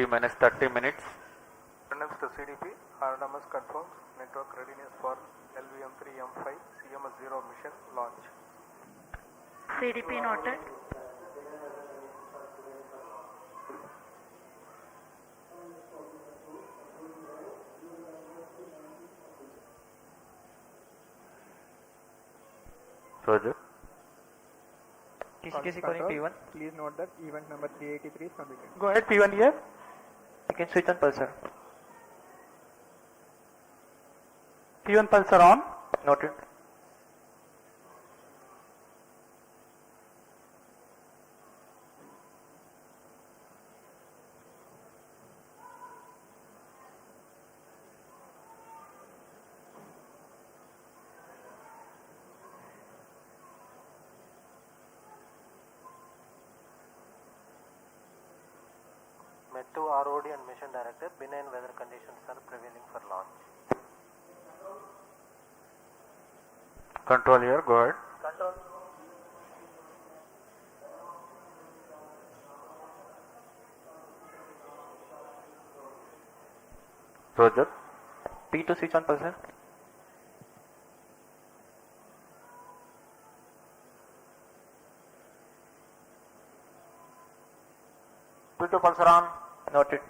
T minus 30 minutes. Next to CDP, RMS confirms network readiness for LVM3-M5 CMS-03 mission launch. CDP noted. Roger. TCTC calling P1. Please note that event number 383 is completed. Go ahead, P1 here. You can switch on pulsar. P1 pulsar on. Noted. Met to ROD and mission director, benign weather conditions are prevailing for launch. Control here, go ahead. Control. Roger. P2 switch on pulsar. P2 pulsar on. Noted.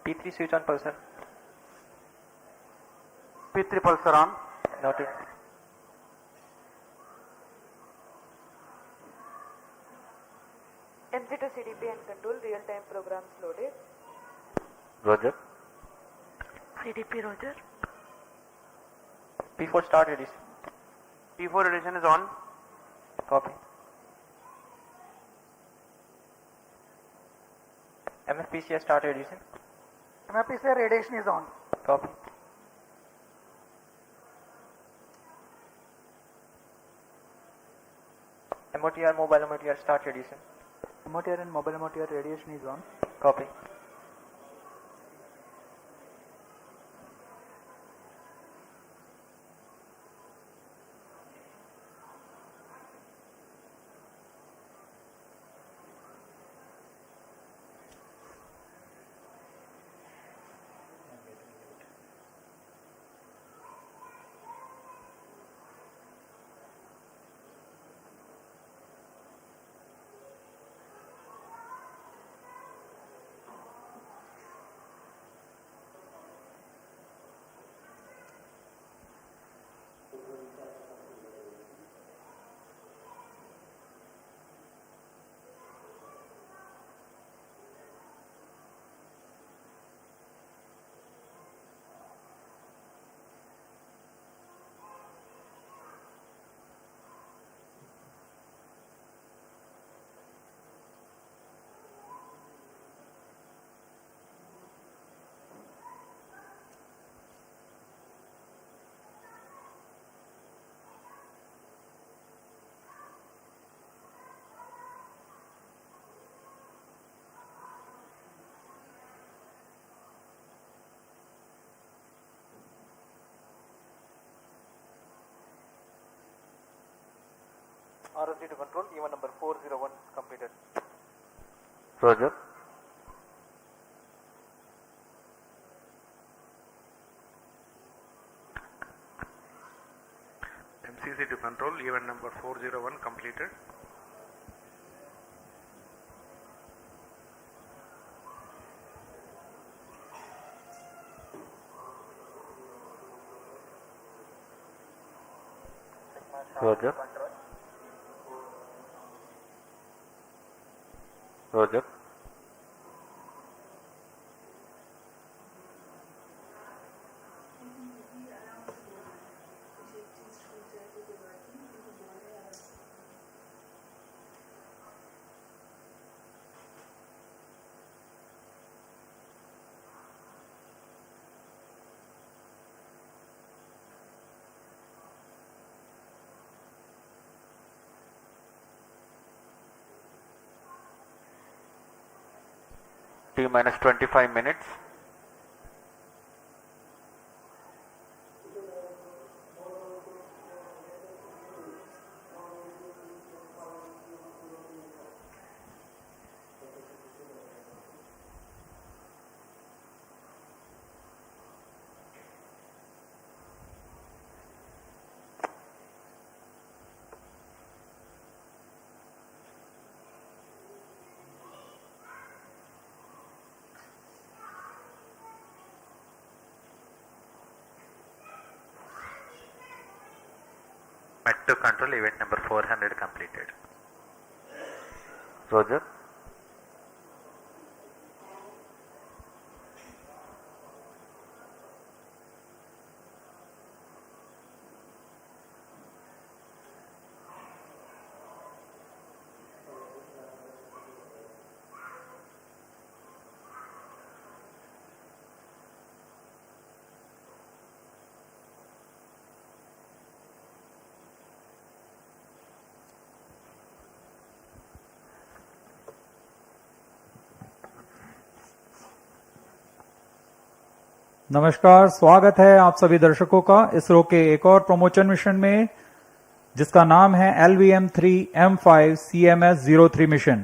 P3 switch on pulsar. P3 pulsar on. Noted. MC to CDP and control real-time programs loaded. Roger. CDP Roger. P4 start edition. P4 edition is on. Copy. MFPCI start edition. MFPCI radiation is on. Copy. MOTR mobile MOTR start edition. MOTR and mobile MOTR radiation is on. Copy. ROC to control, event number 401 completed. Roger. MCC to control, event number 401 completed. Roger. Roger. T minus 25 minutes. Met to control event number 400 completed. Roger. नमस्कार, स्वागत है आप सभी दर्शकों का इसरो के एक और प्रमोशन मिशन में, जिसका नाम है LVM3-M5 CMS-03 मिशन।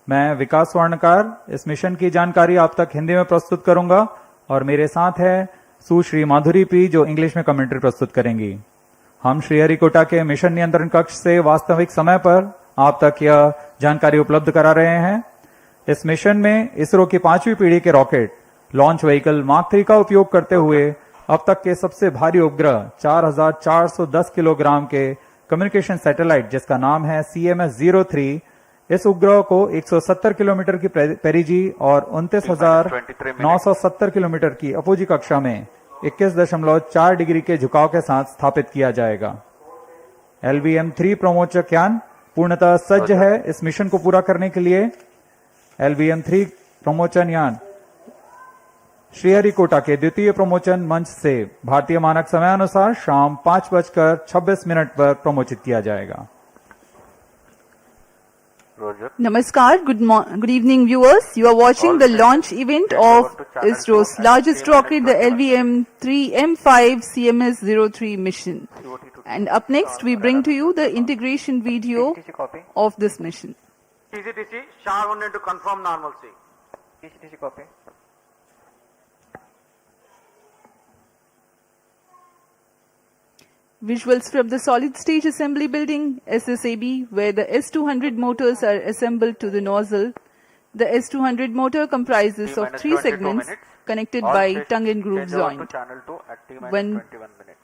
मैं विकास स्वर्णकार इस मिशन की जानकारी आप तक हिंदी में प्रस्तुत करूंगा और मेरे साथ है सुश्री माधुरी पी, जो इंग्लिश में कमेंट्री प्रस्तुत करेंगी। हम श्रीहरिकोटा के मिशन नियंत्रण कक्ष से वास्तविक समय पर आप तक यह जानकारी उपलब्ध करा रहे हैं। इस मिशन में इसरो की 5वीं पीढ़ी के रॉकेट लॉन्च व्हीकल मार्क 3 का उपयोग करते हुए अब तक के सबसे भारी उपग्रह 4410 किलोग्राम के कम्युनिकेशन सैटेलाइट, जिसका नाम है CMS-03, इस उपग्रह को 170 किलोमीटर की पेरिजी और 29,970 किलोमीटर की अपोजी कक्षा में 21.4 डिग्री के झुकाव के साथ स्थापित किया जाएगा। LVM3 प्रमोचक यान पूर्णतः सज्ज है इस मिशन को पूरा करने के लिए। LVM3 प्रमोचन यान श्रीहरिकोटा के द्वितीय प्रमोचन मंच से भारतीय मानक समयानुसार शाम 5:26 पर प्रमोचित किया जाएगा। Roger. Namaskar, good evening viewers. You are watching the launch event of ISRO's largest rocket, the LVM3-M5 CMS-03 mission. And up next, we bring to you the integration video of this mission. TCTC, SHA-1 to confirm normalcy. TC copy. Visuals from the solid stage assembly building, SSAB, where the S200 motors are assembled to the nozzle. The S200 motor comprises of 3 segments connected by tongue and groove joint. Channel 2 at T minus When 21 minutes.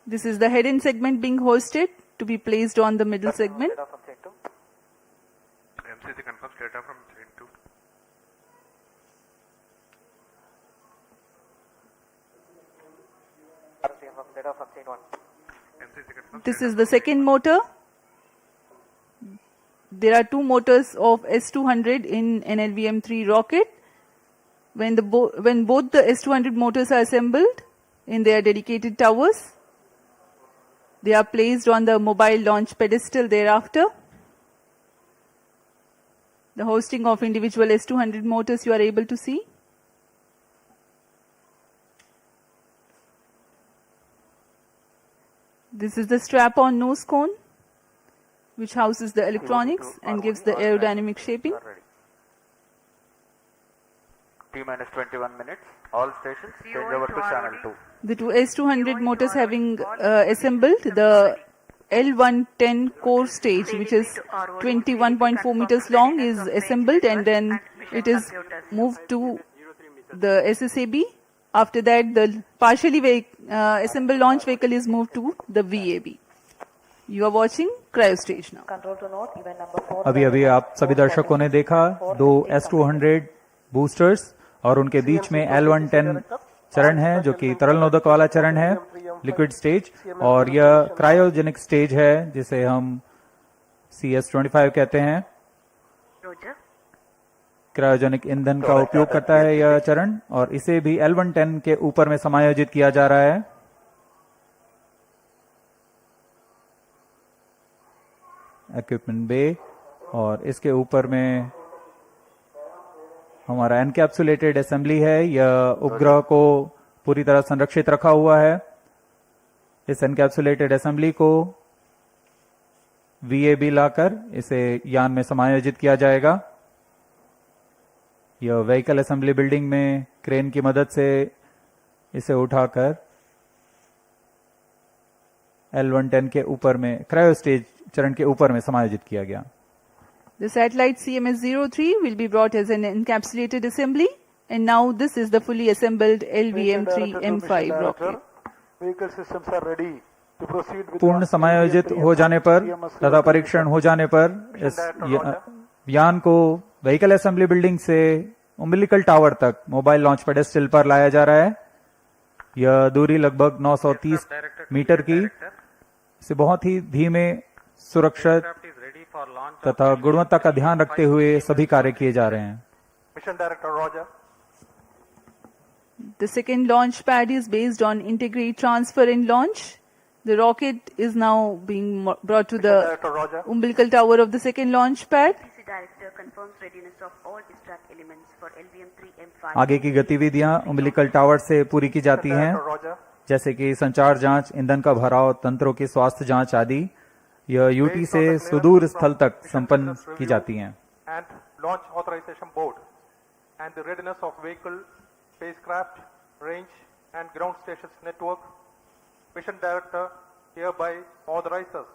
this is the head end segment being hoisted to be placed on the middle segment. MCC confirms data from train 2. This is the second motor. There are 2 motors of S200 in an LVM3 rocket. When both the S200 motors are assembled in their dedicated towers, they are placed on the mobile launch pedestal thereafter. The hosting of individual S200 motors you are able to see. This is the strap-on nose cone, which houses the electronics and gives the aerodynamic shaping. T minus 21 minutes. All stations change over to channel 2. The 2 S200 motors having assembled, the L110 core stage, which is 21.4 meters long, is assembled, and then it is moved to the SSAB. After that, the partially assembled launch vehicle is moved to the VAB. You are watching cryo stage now. Control to note, event number 4. अभी आप सभी दर्शकों ने देखा 2 S200 boosters और उनके बीच में L110 चरण है, जो कि तरल नोदक वाला चरण है, लिक्विड स्टेज, और यह क्रायोजेनिक स्टेज है, जिसे हम CS25 कहते हैं। रोजर क्रायोजेनिक ईंधन का उपयोग करता है यह चरण, और इसे भी L110 के ऊपर में समायोजित किया जा रहा है। इक्विपमेंट बे, और इसके ऊपर में हमारा एनकैप्सुलेटेड असेंबली है। यह उपग्रह को पूरी तरह संरक्षित रखा हुआ है। इस एनकैप्सुलेटेड असेंबली को VAB लाकर इसे यान में समायोजित किया जाएगा। यह व्हीकल असेंबली बिल्डिंग में क्रेन की मदद से इसे उठाकर L110 के ऊपर में क्रायो स्टेज चरण के ऊपर में समायोजित किया गया। The satellite CMS-03 will be brought as an encapsulated assembly, and now this is the fully assembled LVM3-M5 rocket. Vehicle systems are ready to proceed with पूर्ण समायोजित हो जाने पर तथा परीक्षण हो जाने पर इस यान को व्हीकल असेंबली बिल्डिंग से उम्बिलिकल टावर तक मोबाइल लॉन्च पेडेस्टल पर लाया जा रहा है। यह दूरी लगभग 930 मीटर की से बहुत ही धीमे, सुरक्षित तथा गुणवत्ता का ध्यान रखते हुए सभी कार्य किए जा रहे हैं। Mission Director Roger. The second launch pad is based on integrate transfer and launch. The rocket is now being brought to the Director Roger. umbilical tower of the second launch pad. PC Director confirms readiness of all distract elements for LVM3-M5. आगे की गतिविधियां उम्बिलिकल tower से पूरी की जाती हैं, Director Roger. जैसे कि संचार जांच, ईंधन का भराव, तंत्रों की स्वास्थ्य जांच आदि। यह यूटी से सुदूर स्थल तक संपन्न की जाती हैं। And launch authorization board and the readiness of vehicle, spacecraft, range and ground stations network. Mission Director hereby authorizes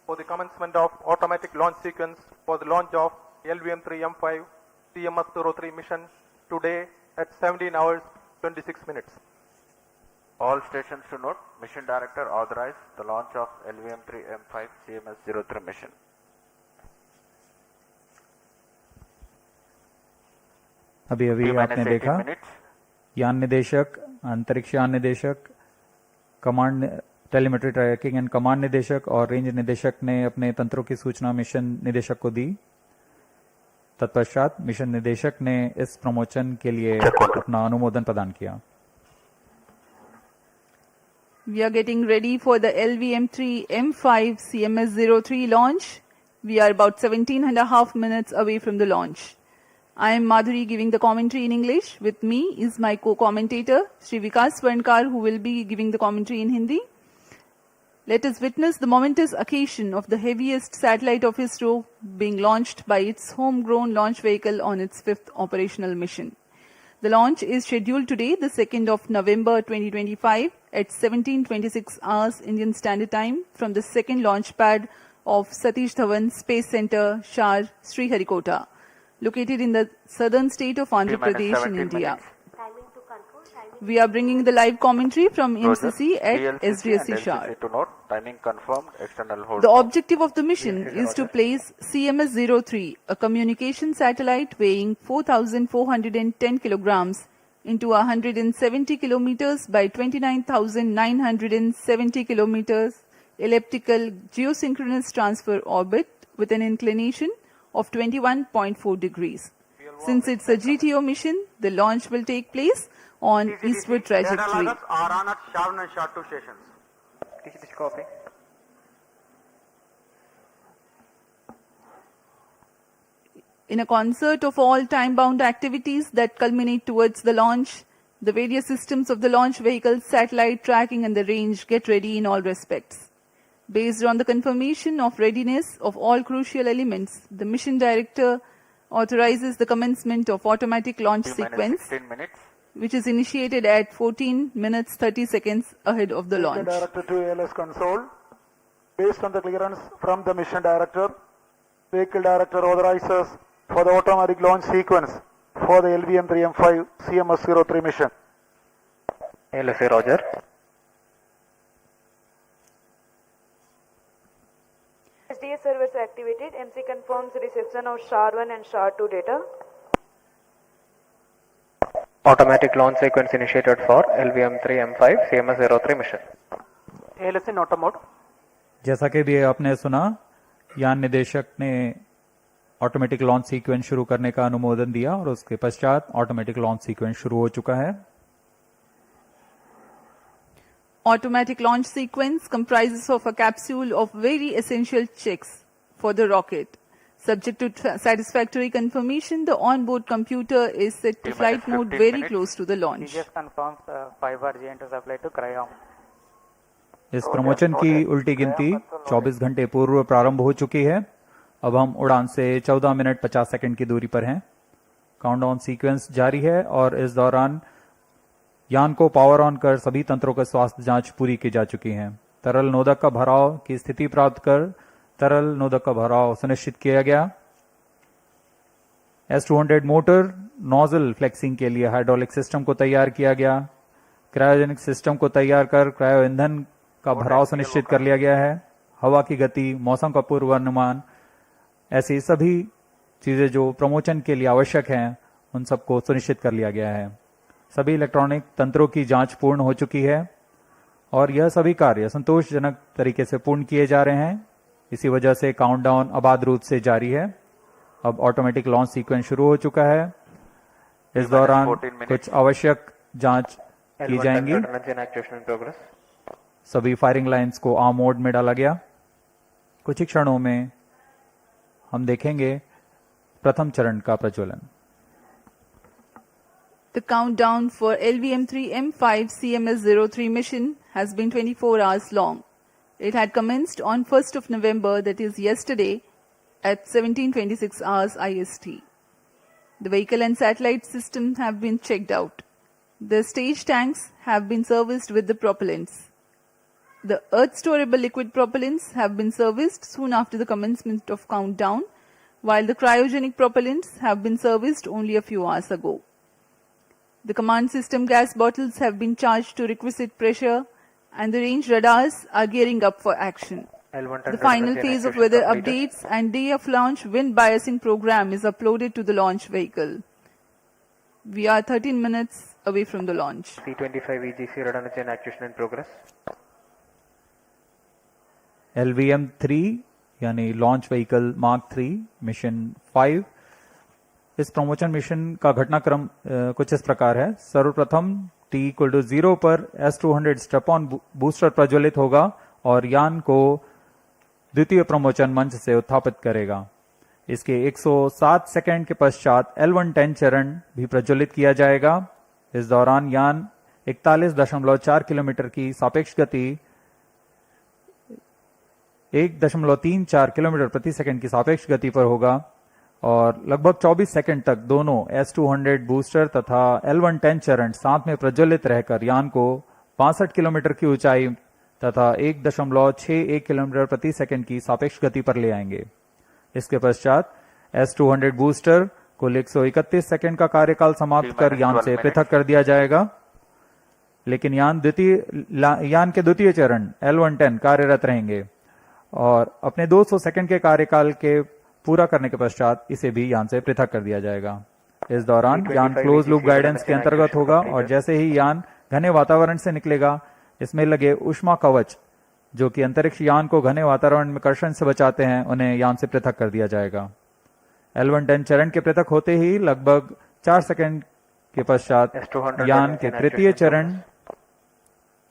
for the commencement of automatic launch sequence for the launch of LVM3-M5 CMS-03 mission today at 17 hours 26 minutes. All stations to note, Mission Director authorized the launch of LVM3-M5 CMS-03 mission. अभी अभी आपने देखा यान निदेशक, अंतरिक्ष यान निदेशक, command telemetry tracking and command निदेशक और रेंज निदेशक ने अपने तंत्रों की सूचना मिशन निदेशक को दी। तत्पश्चात मिशन निदेशक ने इस प्रमोशन के लिए अपना अनुमोदन प्रदान किया। We are getting ready for the LVM3-M5 CMS-03 launch. We are about 17.5 minutes away from the launch. I am Madhuri giving the commentary in English. With me is my co-commentator, Sri Vikas Swarnkar, who will be giving the commentary in Hindi. Let us witness the momentous occasion of the heaviest satellite of ISRO being launched by its homegrown launch vehicle on its 5th operational mission. The launch is scheduled today, the 2nd of November 2025 at 17:26 hours Indian Standard Time from the second launch pad of Satish Dhawan Space Center, Shar, Sriharikota, located in the southern state of Andhra Pradesh in India. We are bringing the live commentary from MCC at SDSC Shar. To note, timing confirmed, external hold. The objective of the mission is to place CMS-03, a communication satellite weighing 4,410 kilograms, into a 170 kilometers by 29,970 kilometers elliptical geosynchronous transfer orbit with an inclination of 21.4 degrees. Since it's a GTO mission, the launch will take place on eastward trajectory. are on at Shar 1 and Shar 2 stations. Copy. In a concert of all time-bound activities that culminate towards the launch, the various systems of the launch vehicle, satellite tracking and the range get ready in all respects. Based on the confirmation of readiness of all crucial elements, the mission director authorizes the commencement of automatic launch sequence, 16 minutes. which is initiated at 14 minutes 30 seconds ahead of the launch. Director to ALS console. Based on the clearance from the mission director, vehicle director authorizes for the automatic launch sequence for the LVM3-M5 CMS-03 mission. LSA Roger. SDS servers activated. MC confirms reception of Shar 1 and Shar 2 data. Automatic launch sequence initiated for LVM3-M5 CMS-03 mission. ALS in auto mode. जैसा कि भी आपने सुना, यान निदेशक ने automatic launch sequence शुरू करने का अनुमोदन दिया और उसके पश्चात ऑटोमेटिक लॉन्च सीक्वेंस शुरू हो चुका है। Automatic launch sequence comprises of a capsule of very essential checks for the rocket. Subject to satisfactory confirmation, the onboard computer is set to flight mode 15 very minutes. close to the launch. TGS confirms 5 RG enter supply to cryom. इस promotion की उल्टी गिनती 24 घंटे पूर्व प्रारंभ हो चुकी है। अब हम उड़ान से 14 मिनट 50 सेकंड की दूरी पर हैं। काउंटडाउन सीक्वेंस जारी है और इस दौरान यान को पावर ऑन कर सभी तंत्रों का स्वास्थ्य जांच पूरी की जा चुकी है। तरल नोदक का भराव की स्थिति प्राप्त कर तरल नोदक का भराव सुनिश्चित किया गया। S200 मोटर नोजल फ्लेक्सिंग के लिए हाइड्रोलिक सिस्टम को तैयार किया गया। क्रायोजेनिक सिस्टम को तैयार कर क्रायो ईंधन का भराव सुनिश्चित कर लिया गया है। हवा की गति, मौसम का पूर्वानुमान, ऐसी सभी चीजें जो प्रमोशन के लिए आवश्यक हैं उन सबको सुनिश्चित कर लिया गया है। सभी इलेक्ट्रॉनिक तंत्रों की जांच पूर्ण हो चुकी है और यह सभी कार्य संतोषजनक तरीके से पूर्ण किए जा रहे हैं। इसी वजह से काउंटडाउन अबाध रूप से जारी है। अब ऑटोमेटिक लॉन्च सीक्वेंस शुरू हो चुका है। इस दौरान कुछ आवश्यक जांच की जाएंगी। सभी फायरिंग लाइंस को आर्म मोड में डाला गया। कुछ ही क्षणों में हम देखेंगे प्रथम चरण का प्रज्वलन। The countdown for LVM3-M5 CMS-03 mission has been 24 hours long. It had commenced on 1st of November, that is yesterday, at 17:26 hours IST. The vehicle and satellite system have been checked out. The stage tanks have been serviced with the propellants. The earth-storable liquid propellants have been serviced soon after the commencement of countdown, while the cryogenic propellants have been serviced only a few hours ago. The command system gas bottles have been charged to requisite pressure, and the range radars are gearing up for action. The final phase of weather updates and day of launch wind biasing program is uploaded to the launch vehicle. We are 13 minutes away from the launch. C-25 EGC radar chain activation in progress. LVM3 यानी launch vehicle mark 3 mission 5। इस promotion mission का घटनाक्रम कुछ इस प्रकार है। सर्वप्रथम T=0 पर S200 स्टेप ऑन बूस्टर प्रज्वलित होगा और यान को द्वितीय प्रमोशन मंच से उत्थापित करेगा। इसके 107 सेकंड के पश्चात L110 चरण भी प्रज्वलित किया जाएगा। इस दौरान यान 41.4 किलोमीटर की सापेक्ष गति 1.34 किलोमीटर प्रति सेकंड की सापेक्ष गति पर होगा और लगभग 24 सेकंड तक दोनों S200 बूस्टर तथा L110 चरण साथ में प्रज्वलित रहकर यान को 65 किलोमीटर की ऊंचाई तथा 1.61 किलोमीटर प्रति सेकंड की सापेक्ष गति पर ले आएंगे। इसके पश्चात S200 बूस्टर कुल 131 सेकंड का कार्यकाल समाप्त कर यान से पृथक कर दिया जाएगा, लेकिन यान के द्वितीय चरण L110 कार्यरत रहेंगे और अपने 200 सेकंड के कार्यकाल के पूरा करने के पश्चात इसे भी यान से पृथक कर दिया जाएगा। इस दौरान यान क्लोज लूप गाइडेंस के अंतर्गत होगा और जैसे ही यान घने वातावरण से निकलेगा, इसमें लगे ऊष्मा कवच जो कि अंतरिक्ष यान को घने वातावरण में कर्षण से बचाते हैं, उन्हें यान से पृथक कर दिया जाएगा। L110 चरण के पृथक होते ही लगभग 4 सेकंड के पश्चात यान के तृतीय चरण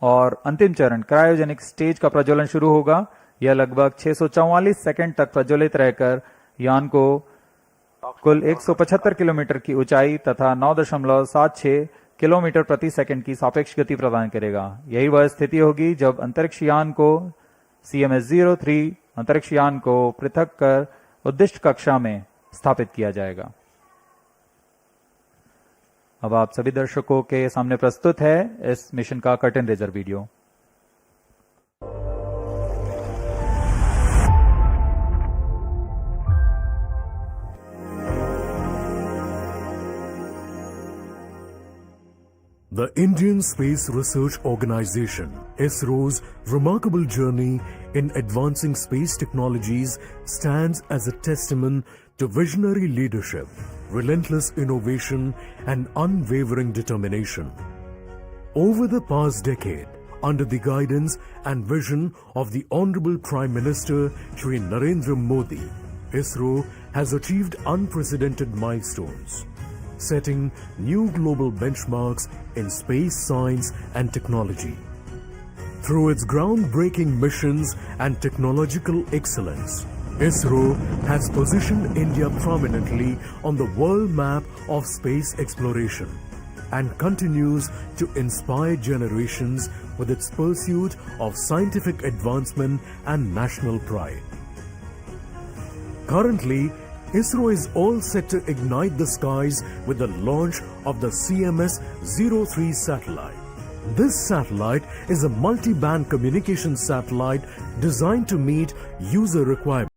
और अंतिम चरण क्रायोजेनिक स्टेज का प्रज्वलन शुरू होगा। यह लगभग 644 सेकंड तक प्रज्वलित रहकर यान को कुल 175 किलोमीटर की ऊंचाई तथा 9.76 किलोमीटर प्रति सेकंड की सापेक्ष गति प्रदान करेगा। यही वह स्थिति होगी जब अंतरिक्ष यान को CMS-03 अंतरिक्ष यान को पृथक कर उद्दिष्ट कक्षा में स्थापित किया जाएगा। अब आप सभी दर्शकों के सामने प्रस्तुत है इस मिशन का curtain raiser video. The Indian Space Research Organization, ISRO's remarkable journey in advancing space technologies stands as a testament to visionary leadership, relentless innovation, and unwavering determination. Over the past decade, under the guidance and vision of the Honorable Prime Minister Shri Narendra Modi, ISRO has achieved unprecedented milestones, setting new global benchmarks in space science and technology. Through its groundbreaking missions and technological excellence, ISRO has positioned India prominently on the world map of space exploration and continues to inspire generations with its pursuit of scientific advancement and national pride. Currently, ISRO is all set to ignite the skies with the launch of the CMS-03 satellite. This satellite is a multi-band communication satellite designed to meet user requirements.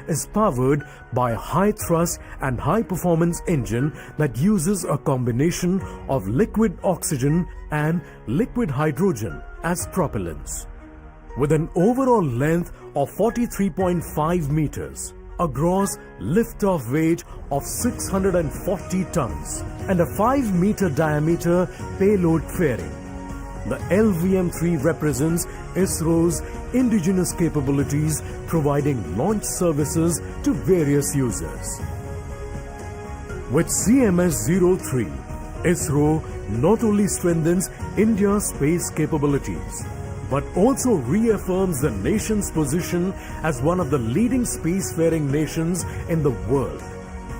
Is powered by a high thrust and high performance engine that uses a combination of liquid oxygen and liquid hydrogen as propellants. With an overall length of 43.5 meters, a gross lift-off weight of 640 tons, and a 5-meter diameter payload fairing, the LVM3 represents ISRO's indigenous capabilities, providing launch services to various users. With CMS-03, ISRO not only strengthens India's space capabilities, but also reaffirms the nation's position as one of the leading spacefaring nations in the world,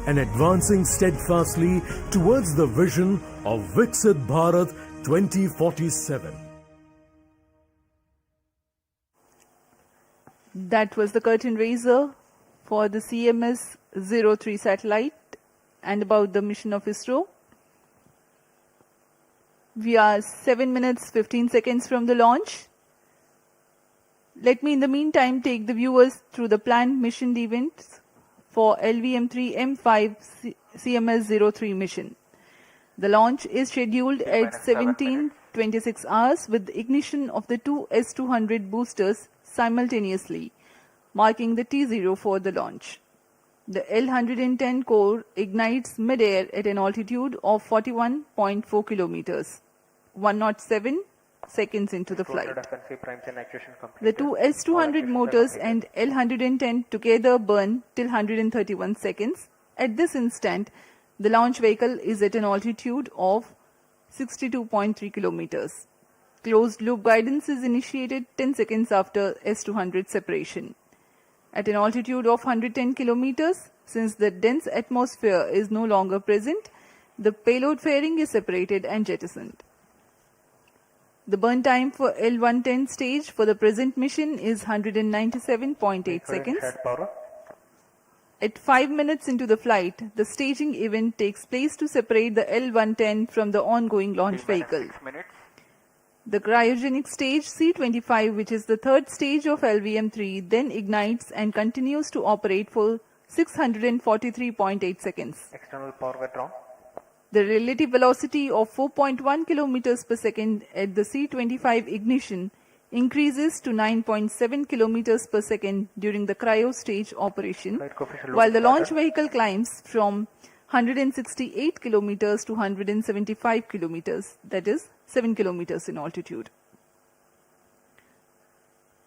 and advancing steadfastly towards the vision of Viksit Bharat 2047. That was the curtain raiser for the CMS-03 satellite and about the mission of ISRO. We are 7 minutes 15 seconds from the launch. Let me in the meantime take the viewers through the planned mission events for LVM3-M5 CMS-03 mission. The launch is scheduled at 17:26 hours with the ignition of the two S-200 boosters simultaneously, marking the T0 for the launch. The L-110 core ignites mid-air at an altitude of 41.4 kilometers, 107 seconds into the flight. The two S-200 motors and L-110 together burn till 131 seconds. At this instant, the launch vehicle is at an altitude of 62.3 kilometers. Closed loop guidance is initiated 10 seconds after S-200 separation. At an altitude of 110 kilometers, since the dense atmosphere is no longer present, the payload fairing is separated and jettisoned. The burn time for L-110 stage for the present mission is 197.8 seconds. At 5 minutes into the flight, the staging event takes place to separate the L-110 from the ongoing launch vehicle. The cryogenic stage C25, which is the third stage of LVM3, then ignites and continues to operate for 643.8 seconds. External power withdrawn. The relative velocity of 4.1 kilometers per second at the C25 ignition increases to 9.7 kilometers per second during the cryo stage operation, while the launch vehicle climbs from 168 kilometers to 175 kilometers, that is 7 kilometers in altitude.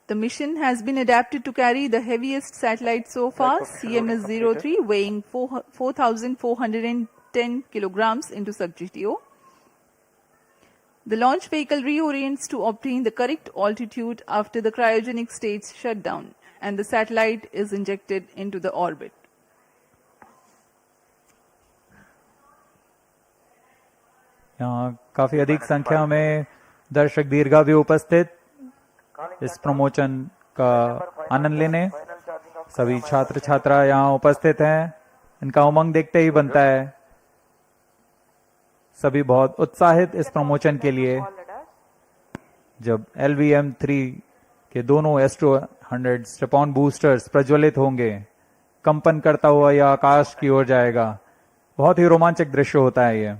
The mission has been adapted to carry the heaviest satellite so far, CMS-03, weighing 4,410 kilograms into sub-GTO. The launch vehicle reorients to obtain the correct altitude after the cryogenic stage shutdown, and the satellite is injected into the orbit. यहाँ काफी अधिक संख्या में दर्शक दीर्घा भी उपस्थित इस प्रमोशन का आनंद लेने। सभी छात्र छात्रा यहाँ उपस्थित हैं। इनका उमंग देखते ही बनता है। सभी बहुत उत्साहित इस प्रमोशन के लिए। जब LVM3 के दोनों S200 स्टेपॉन बूस्टर्स प्रज्वलित होंगे, कंपन करता हुआ यह आकाश की ओर जाएगा। बहुत ही रोमांचक दृश्य होता है ये।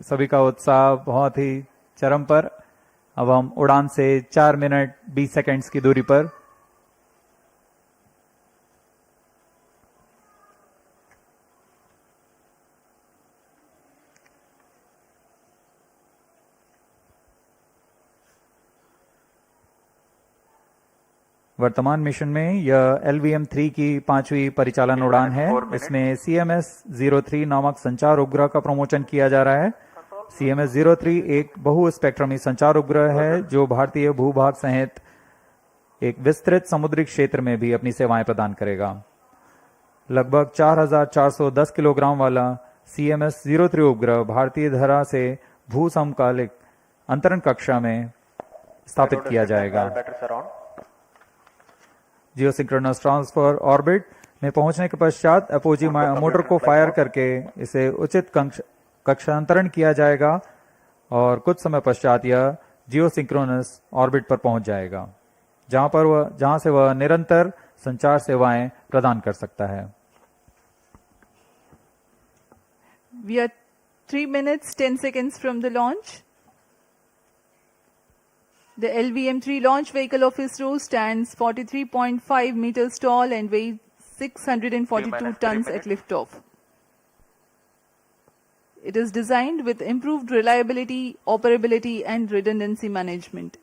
सभी का उत्साह बहुत ही चरम पर। अब हम उड़ान से 4 मिनट 20 सेकंड्स की दूरी पर। वर्तमान मिशन में यह LVM3 की 5वीं परिचालन उड़ान है। इसमें CMS-03 नामक संचार उपग्रह का प्रमोशन किया जा रहा है। CMS-03 एक बहु स्पेक्ट्रमी संचार उपग्रह है जो भारतीय भूभाग सहित एक विस्तृत समुद्री क्षेत्र में भी अपनी सेवाएं प्रदान करेगा। लगभग 4,410 किलोग्राम वाला CMS-03 उपग्रह भारतीय धरा से भू समकालिक अंतरण कक्षा में स्थापित किया जाएगा। जियोसिंक्रोनस ट्रांसफर ऑर्बिट में पहुंचने के पश्चात अपोजी मोटर को फायर करके इसे उचित कक्षांतरण किया जाएगा और कुछ समय पश्चात यह जियोसिंक्रोनस ऑर्बिट पर पहुंच जाएगा, जहां से वह निरंतर संचार सेवाएं प्रदान कर सकता है। We are 3 minutes 10 seconds from the launch. The LVM3 launch vehicle of ISRO stands 43.5 meters tall and weighs 642 tons at liftoff. It is designed with improved reliability, operability, and redundancy management.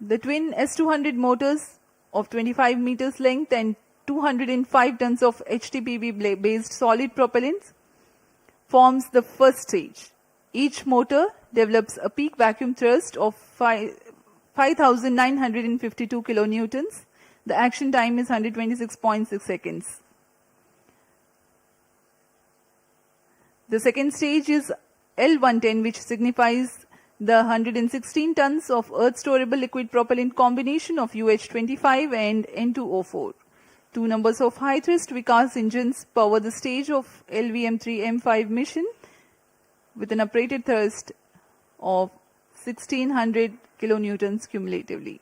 The twin S200 motors of 25 meters length and 205 tons of HTPB-based solid propellants forms the first stage. Each motor develops a peak vacuum thrust of 5,952 kilonewtons. The action time is 126.6 seconds. The second stage is L110, which signifies the 116 tons of Earth storable liquid propellant combination of UH-25 and N2O4. Two numbers of high thrust Vikas engines power the stage of LVM3-M5 mission with an operated thrust of 1600 kilonewtons cumulatively.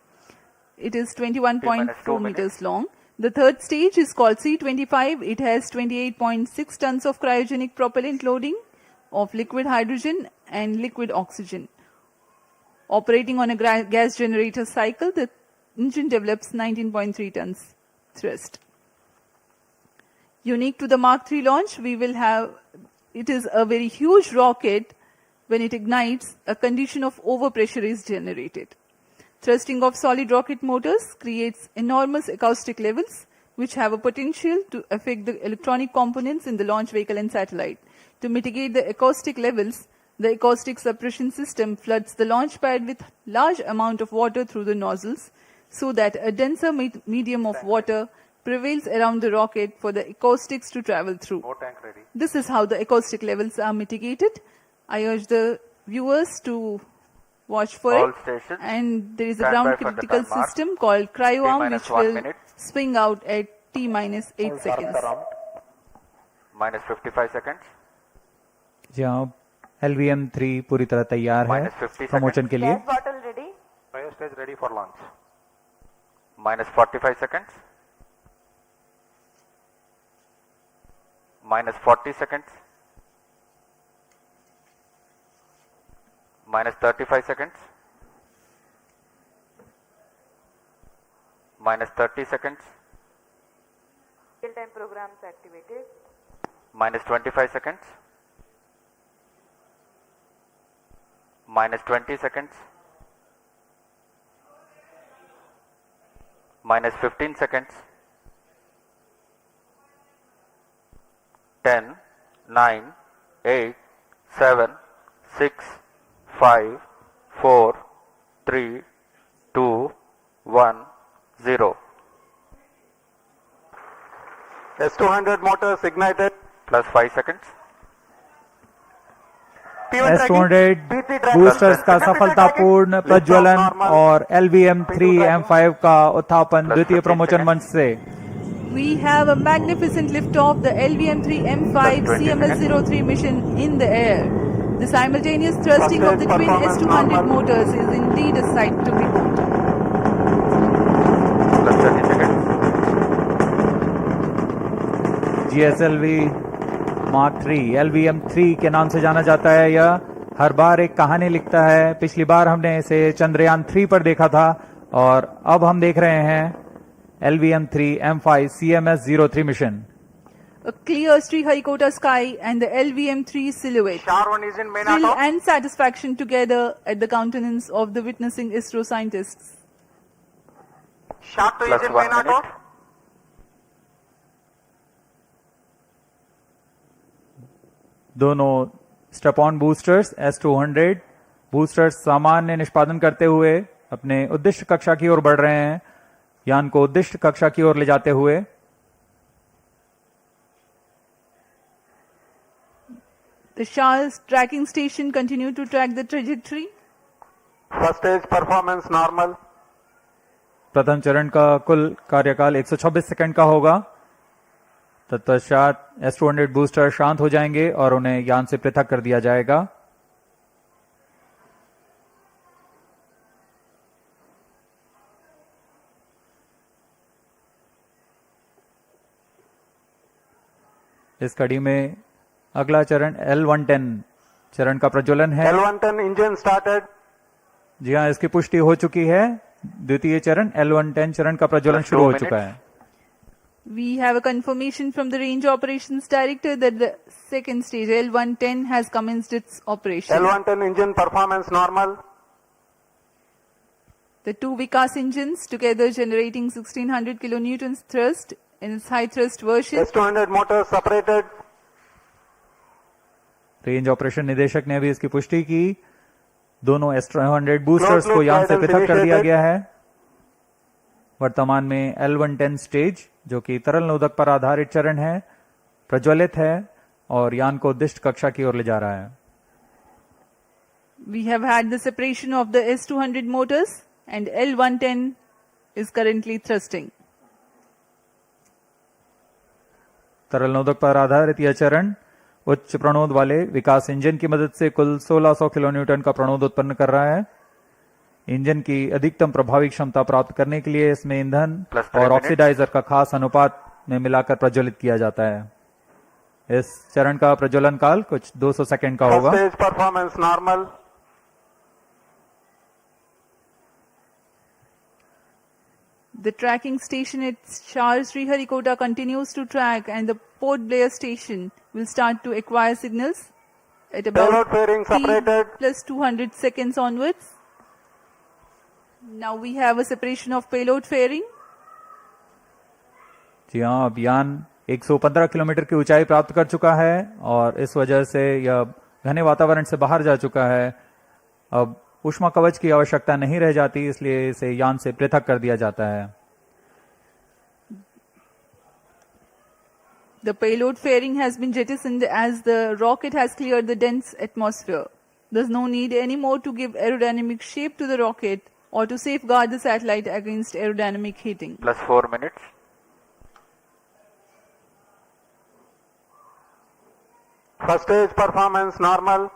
It is 21.4 meters long. The third stage is called C25. It has 28.6 tons of cryogenic propellant loading of liquid hydrogen and liquid oxygen. Operating on a gas generator cycle, the engine develops 19.3 tons thrust. Unique to the Mark III launch, it is a very huge rocket. When it ignites, a condition of overpressure is generated. Thrusting of solid rocket motors creates enormous acoustic levels, which have a potential to affect the electronic components in the launch vehicle and satellite. To mitigate the acoustic levels, the acoustic suppression system floods the launch pad with large amount of water through the nozzles, so that a denser medium of water prevails around the rocket for the acoustics to travel through. This is how the acoustic levels are mitigated. I urge the viewers to watch for All it. stations And there is a stand ground by for the critical time mark. system called cryo-arm, which T-1 will minute. swing out at T-8 seconds. minus 55 seconds. जी हाँ, LVM3 पूरी तरह तैयार है Minus 50 promotion के लिए। bottle ready. Cryo stage ready for launch. minus 45 seconds. minus 40 seconds. minus 35 seconds. minus 30 seconds. Real-time programs activated. minus 25 seconds. minus 20 seconds. minus 15 seconds. 10, 9, 8, 7, 6, 5, 4, 3, 2, 1, 0. S200 motors ignited. Plus 5 seconds. S200 boosters का सफलतापूर्ण प्रज्वलन और LVM3-M5 का उत्थापन द्वितीय प्रमोचन मंच से। We have a magnificent liftoff, the LVM3-M5 CMS-03 mission in the air. The simultaneous thrusting of the twin S200 motors is indeed a sight to behold. Plus 30 seconds. GSLV Mark 3 LVM3 के नाम से जाना जाता है। यह हर बार एक कहानी लिखता है। पिछली बार हमने इसे चंद्रयान 3 पर देखा था और अब हम देख रहे हैं LVM3-M5 CMS-03 mission. A clear Sriharikota sky and the LVM3 silhouette. Char-1 is in main Thrill auto. and satisfaction together at the countenance of the witnessing ISRO scientists. Char-2 Plus is in 1 main auto. minute. दोनों step on boosters S200 boosters सामान्य निष्पादन करते हुए अपने उद्दिष्ट कक्षा की ओर बढ़ रहे हैं, यान को उद्दिष्ट कक्षा की ओर ले जाते हुए। The Shah's tracking station continue to track the trajectory. First stage performance normal. प्रथम चरण का कुल कार्यकाल 126 सेकंड का होगा। तत्पश्चात S200 बूस्टर शांत हो जाएंगे और उन्हें यान से पृथक कर दिया जाएगा। इस कड़ी में अगला चरण L110 चरण का प्रज्वलन है। L110 engine started. जी हाँ, इसकी पुष्टि हो चुकी है। द्वितीय चरण L110 चरण का प्रज्वलन शुरू हो चुका है। We have a confirmation from the Range Operations Director that the second stage L110 has commenced its operation. L110 engine performance normal. The two Vikas engines together generating 1600 kilonewtons thrust in its high thrust version. S200 motors separated. Range operation निदेशक ने भी इसकी पुष्टि की। दोनों S200 boosters को यान से पृथक कर दिया गया है। वर्तमान में L110 स्टेज, जो कि तरल नोदक पर आधारित चरण है, प्रज्वलित है और यान को उद्दिष्ट कक्षा की ओर ले जा रहा है। We have had the separation of the S200 motors and L110 is currently thrusting. तरल नोदक पर आधारित यह चरण उच्च प्रणोद वाले विकास इंजन की मदद से कुल 1600 किलोन्यूटन का प्रणोद उत्पन्न कर रहा है। इंजन की अधिकतम प्रभावी क्षमता प्राप्त करने के लिए इसमें ईंधन और ऑक्सीडाइजर का खास अनुपात में मिलाकर प्रज्वलित किया जाता है। इस चरण का प्रज्वलन काल कुछ 200 सेकंड का होगा। First stage performance normal. The tracking station at Shar Sriharikota continues to track and the Port Blair station will start to acquire signals at about Payload fairing separated. T plus 200 seconds onwards. Now we have a separation of payload fairing. जी हाँ, अब यान 115 kilometre की ऊंचाई प्राप्त कर चुका है और इस वजह से यह घने वातावरण से बाहर जा चुका है। अब ऊष्मा कवच की आवश्यकता नहीं रह जाती, इसलिए इसे यान से पृथक कर दिया जाता है। The payload fairing has been jettisoned as the rocket has cleared the dense atmosphere. There's no need anymore to give aerodynamic shape to the rocket or to safeguard the satellite against aerodynamic heating. Plus 4 minutes. First stage performance normal.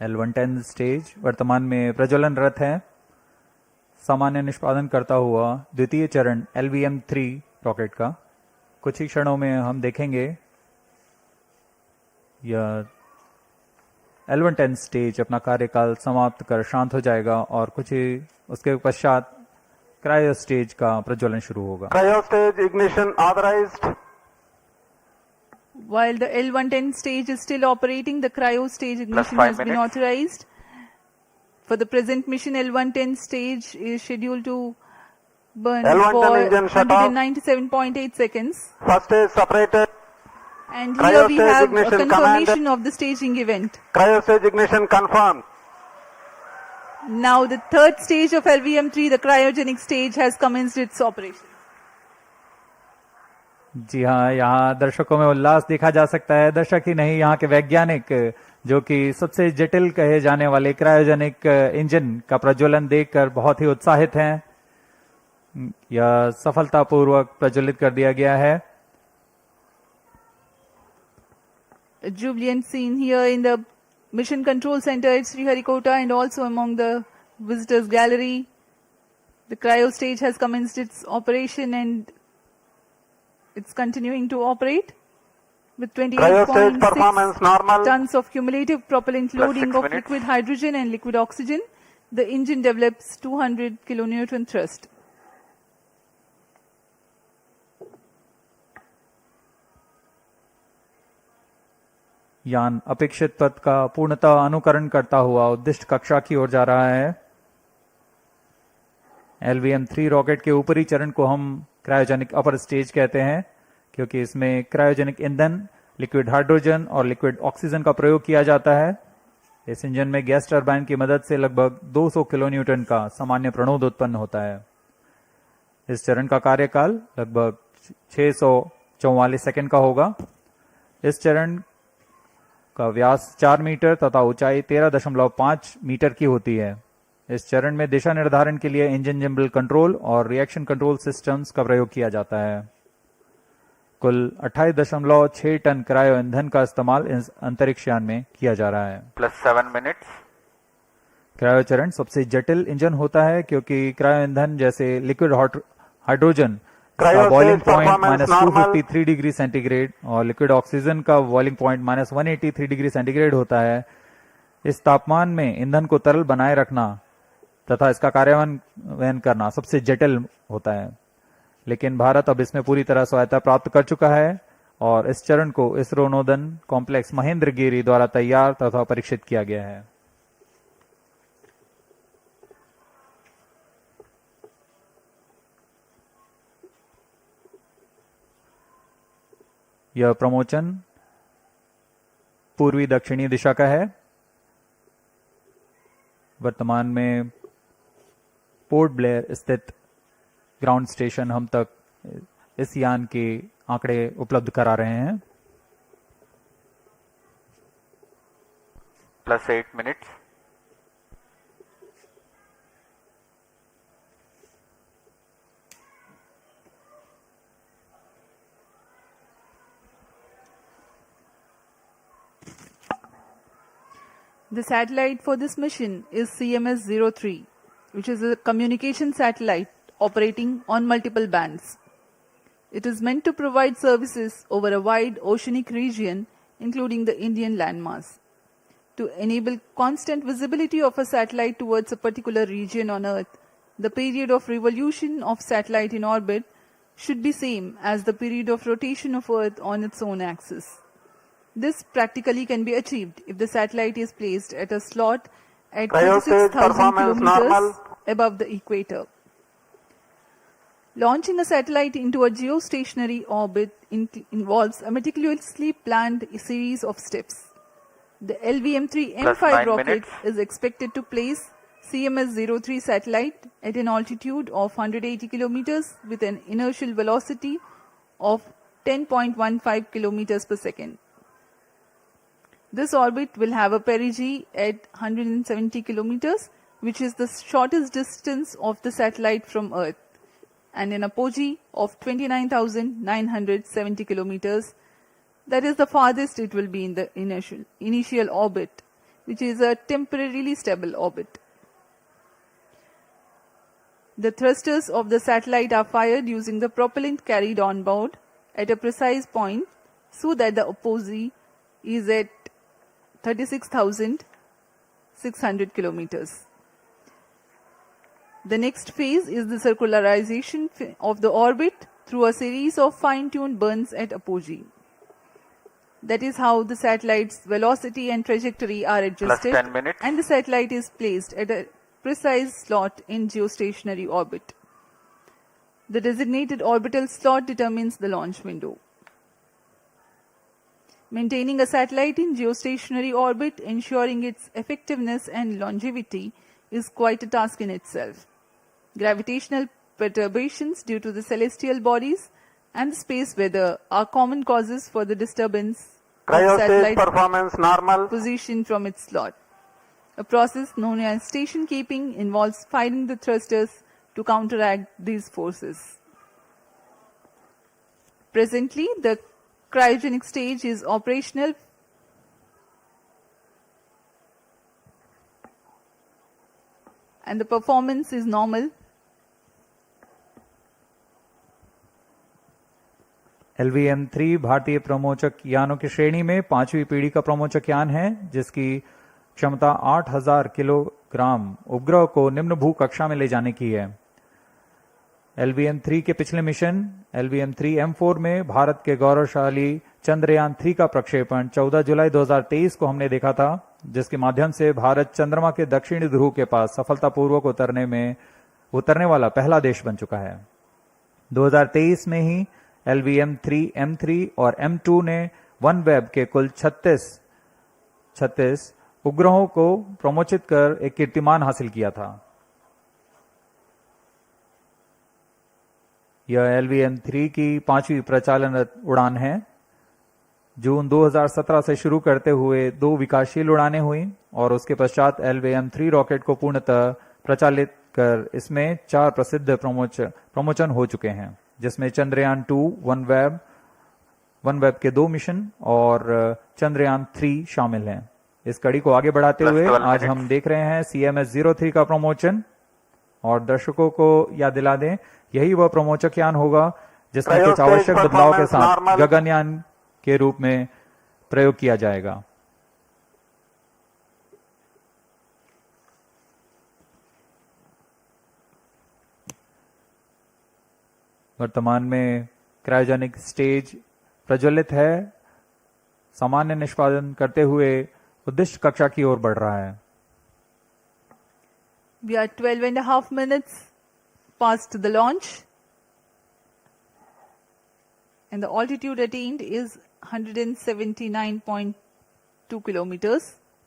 L110 stage वर्तमान में प्रज्वलनरत है। सामान्य निष्पादन करता हुआ द्वितीय चरण LVM3 rocket का कुछ ही क्षणों में हम देखेंगे। यह L110 स्टेज अपना कार्यकाल समाप्त कर शांत हो जाएगा और कुछ ही उसके पश्चात क्रायो स्टेज का प्रज्वलन शुरू होगा। Cryo stage ignition authorized. While the L110 stage is still operating, the cryo stage ignition 5 has been minutes. authorized. For the present mission, L110 stage is scheduled to burn L110 for engine shut off. 197.8 seconds. First stage separated. And Cryo here we stage have a ignition confirmation of the staging event. Cryo stage ignition confirmed. Now the third stage of LVM3, the cryogenic stage, has commenced its operation. जी हाँ, यहाँ दर्शकों में उल्लास देखा जा सकता है। दर्शक ही नहीं, यहाँ के वैज्ञानिक जो कि सबसे जटिल कहे जाने वाले क्रायोजेनिक इंजन का प्रज्वलन देखकर बहुत ही उत्साहित हैं। यह सफलतापूर्वक प्रज्वलित कर दिया गया है। A jubilant scene here in the Mission Control Center at Sriharikota and also among the visitors gallery. The cryo stage has commenced its operation and it's continuing to operate with Cryo stage performance 28.6 normal. tons of cumulative propellant Plus loading 6 of minutes. liquid hydrogen and liquid oxygen. The engine develops 200 kilonewton thrust. यान अपेक्षित पथ का पूर्णतः अनुकरण करता हुआ उद्दिष्ट कक्षा की ओर जा रहा है। LVM3 रॉकेट के ऊपरी चरण को हम क्रायोजेनिक अपर स्टेज कहते हैं, क्योंकि इसमें क्रायोजेनिक ईंधन, लिक्विड हाइड्रोजन और लिक्विड ऑक्सीजन का प्रयोग किया जाता है। इस इंजन में गैस टरबाइन की मदद से लगभग 200 किलोन्यूटन का सामान्य प्रणोद उत्पन्न होता है। इस चरण का कार्यकाल लगभग 644 सेकंड का होगा। इस चरण का व्यास 4 मीटर तथा ऊंचाई 13.5 मीटर की होती है। इस चरण में दिशा निर्धारण के लिए इंजन जिम्बल कंट्रोल और रिएक्शन कंट्रोल सिस्टम्स का प्रयोग किया जाता है। कुल 28.6 टन क्रायो ईंधन का इस्तेमाल इस अंतरिक्ष यान में किया जा रहा है। Plus 7 minutes. क्रायो चरण सबसे जटिल इंजन होता है, क्योंकि क्रायो ईंधन जैसे लिक्विड हाइड्रोजन का Cryo boiling stage point performance normal. -253 degree centigrade और लिक्विड ऑक्सीजन का बॉइलिंग पॉइंट -183 डिग्री सेंटीग्रेड होता है। इस तापमान में ईंधन को तरल बनाए रखना तथा इसका कार्यान्वयन करना सबसे जटिल होता है, लेकिन भारत अब इसमें पूरी तरह स्वायत्ता प्राप्त कर चुका है और इस चरण को इसरो नोदन कॉम्प्लेक्स महेंद्रगिरी द्वारा तैयार तथा परीक्षित किया गया है। यह प्रमोचन पूर्वी दक्षिणी दिशा का है। वर्तमान में पोर्ट ब्लेयर स्थित ग्राउंड स्टेशन हम तक इस यान के आंकड़े उपलब्ध करा रहे हैं। Plus 8 minutes. The satellite for this mission is CMS-03, which is a communication satellite operating on multiple bands. It is meant to provide services over a wide oceanic region, including the Indian landmass. To enable constant visibility of a satellite towards a particular region on Earth, the period of revolution of satellite in orbit should be same as the period of rotation of Earth on its own axis. This practically can be achieved if the satellite is placed at a slot at Cryo stage 36,000 performance kilometers normal. above the equator. Launching a satellite into a geostationary orbit involves a meticulously planned series of steps. The Plus LVM3-M5 9 rocket minutes. is expected to place CMS-03 satellite at an altitude of 180 kilometers with an inertial velocity of 10.15 kilometers per second. This orbit will have a perigee at 170 kilometers, which is the shortest distance of the satellite from Earth, and an apogee of 29,970 kilometers. That is the farthest it will be in the initial orbit, which is a temporarily stable orbit. The thrusters of the satellite are fired using the propellant carried on board at a precise point so that the apogee is at 36,600 kilometers. The next phase is the circularization of the orbit through a series of fine-tuned burns at apogee. That is how the satellite's velocity and trajectory are adjusted, 10 minutes. and the satellite is placed at a precise slot in geostationary orbit. The designated orbital slot determines the launch window. Maintaining a satellite in geostationary orbit, ensuring its effectiveness and longevity, is quite a task in itself. Gravitational perturbations due to the celestial bodies and the space weather are common causes for the disturbance of satellite performance normal. position from its slot. A process known as station keeping involves firing the thrusters to counteract these forces. Presently, the cryogenic stage is operational and the performance is normal. LVM-3 भारतीय प्रमोचक यानों की श्रेणी में 5वीं पीढ़ी का प्रमोचक यान है, जिसकी क्षमता 8000 किलोग्राम उपग्रह को निम्न भू कक्षा में ले जाने की है। LVM-3 के पिछले मिशन LVM3-M4 में भारत के गौरवशाली चंद्रयान 3 का प्रक्षेपण 14 जुलाई 2023 को हमने देखा था, जिसके माध्यम से भारत चंद्रमा के दक्षिणी ध्रुव के पास सफलतापूर्वक उतरने वाला पहला देश बन चुका है। 2023 में ही LVM3-M3 और M2 ने OneWeb के कुल 36 उपग्रहों को प्रमोचित कर एक कीर्तिमान हासिल किया था। यह LVM-3 की 5वीं प्रचालनरत उड़ान है। जून 2017 से शुरू करते हुए 2 विकासशील उड़ानें हुई और उसके पश्चात LVM-3 रॉकेट को पूर्णतः प्रचालित कर इसमें 4 प्रसिद्ध प्रमोचन हो चुके हैं, जिसमें चंद्रयान 2, OneWeb के 2 मिशन और चंद्रयान 3 शामिल हैं। इस कड़ी को आगे बढ़ाते हुए आज हम देख रहे हैं CMS-03 का प्रमोचन, और दर्शकों को याद दिला दें, यही वह प्रमोचक यान होगा जिसमें कुछ आवश्यक बदलाव के साथ गगनयान के रूप में प्रयोग किया जाएगा। वर्तमान में क्रायोजेनिक स्टेज प्रज्वलित है, सामान्य निष्पादन करते हुए उद्दिष्ट कक्षा की ओर बढ़ रहा है। We are 12.5 minutes past the launch, and the altitude attained is 179.2 kilometers.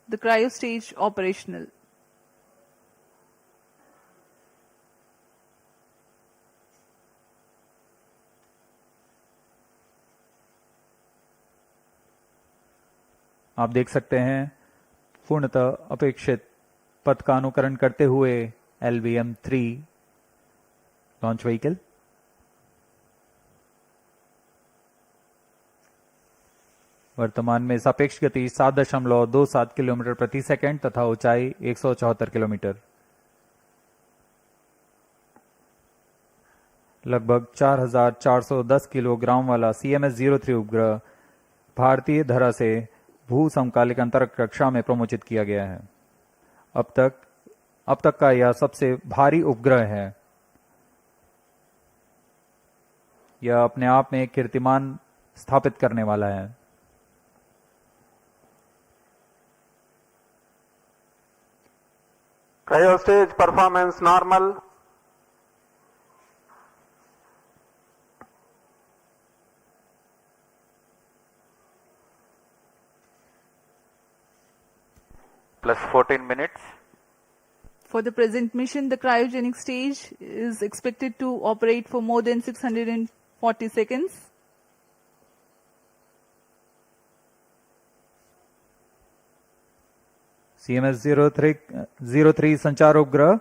The cryo stage operational. आप देख सकते हैं पूर्णतः अपेक्षित पथ का अनुकरण करते हुए LVM-3 लॉन्च व्हीकल। वर्तमान में सापेक्ष गति 7.27 किलोमीटर प्रति सेकंड तथा ऊंचाई 174 किलोमीटर। लगभग 4410 किलोग्राम वाला CMS-03 उपग्रह भारतीय धरा से भू समकालिक अंतरिक्ष कक्षा में प्रमोचित किया गया है। अब तक का यह सबसे भारी उपग्रह है। यह अपने आप में एक कीर्तिमान स्थापित करने वाला है। Cryo stage performance normal. Plus 14 minutes. For the present mission, the cryogenic stage is expected to operate for more than 640 seconds. CMS-03 संचार उपग्रह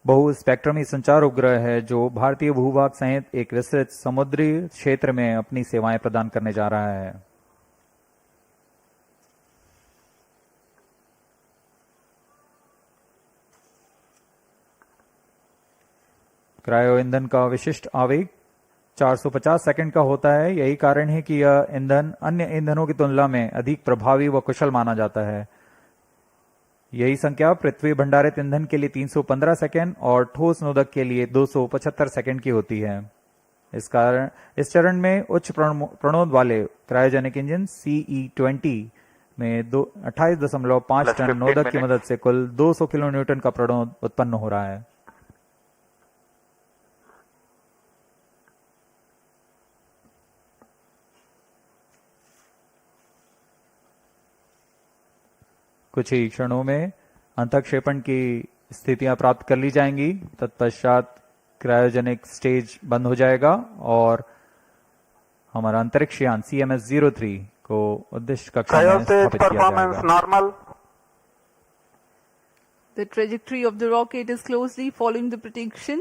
बहु स्पेक्ट्रमी संचार उपग्रह है, जो भारतीय भूभाग सहित एक विस्तृत समुद्री क्षेत्र में अपनी सेवाएं प्रदान करने जा रहा है। क्रायो ईंधन का विशिष्ट आवेग 450 सेकंड का होता है। यही कारण है कि यह ईंधन अन्य ईंधनों की तुलना में अधिक प्रभावी व कुशल माना जाता है। यही संख्या पृथ्वी भंडारित ईंधन के लिए 315 सेकंड और ठोस नोदक के लिए 275 सेकंड की होती है। इस चरण में उच्च प्रणोद वाले क्रायोजेनिक इंजन CE-20 में 28.5 टन नोदक की मदद से कुल 200 किलो न्यूटन का प्रणोद उत्पन्न हो रहा है। कुछ ही क्षणों में अंतःक्षेपण की स्थितियां प्राप्त कर ली जाएंगी। तत्पश्चात क्रायोजेनिक स्टेज बंद हो जाएगा और हमारा अंतरिक्ष यान CMS-03 को उद्देश्य कक्षा में स्थापित किया जाएगा। normal. The trajectory of the rocket is closely following the prediction.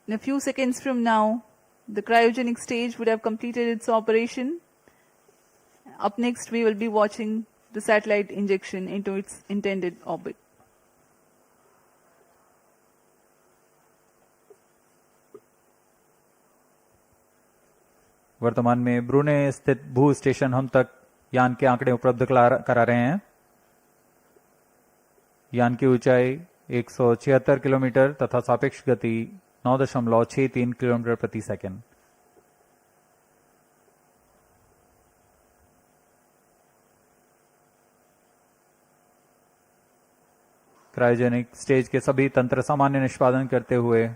In a few seconds from now, the cryogenic stage would have completed its operation. Up next, we will be watching the satellite injection into its intended orbit. वर्तमान में ब्रूने स्थित भू station हम तक यान के आंकड़े उपलब्ध करा रहे हैं। यान की ऊंचाई 176 किलोमीटर तथा सापेक्ष गति 9.63 किलोमीटर प्रति सेकंड। क्रायोजेनिक स्टेज के सभी तंत्र सामान्य निष्पादन करते हुए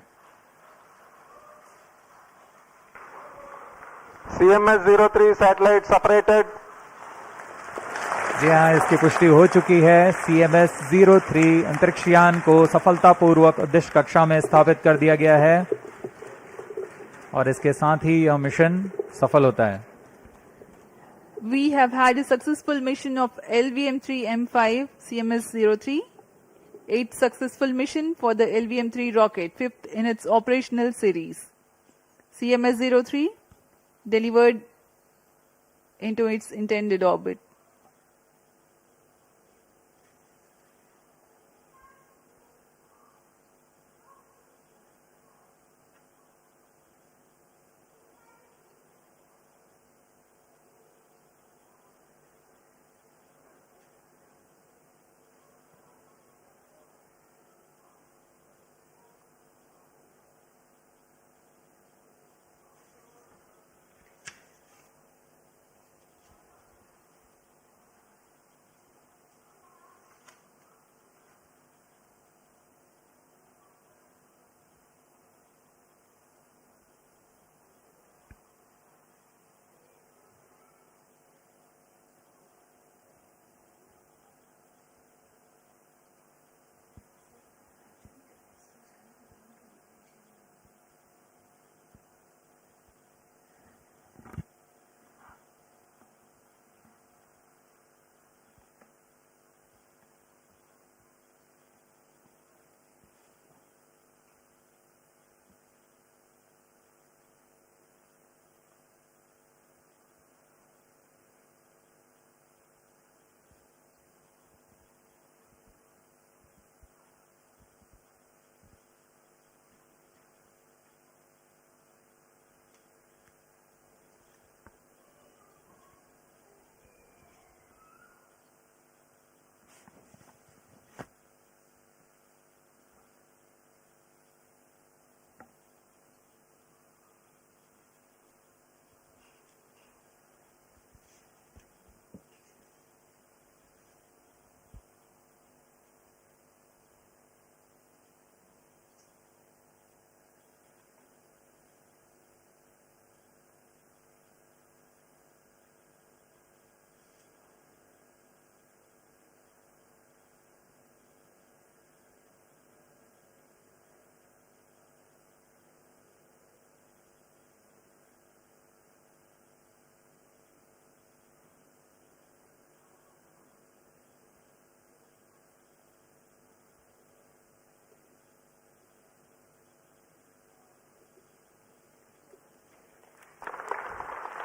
CMS-03 satellite separated. जी हाँ, इसकी पुष्टि हो चुकी है। CMS-03 अंतरिक्ष यान को सफलतापूर्वक उद्देश्य कक्षा में स्थापित कर दिया गया है और इसके साथ ही यह मिशन सफल होता है। We have had a successful mission of LVM3-M5 CMS-03. 8th successful mission for the LVM-3 rocket, 5th in its operational series. CMS-03 delivered into its intended orbit.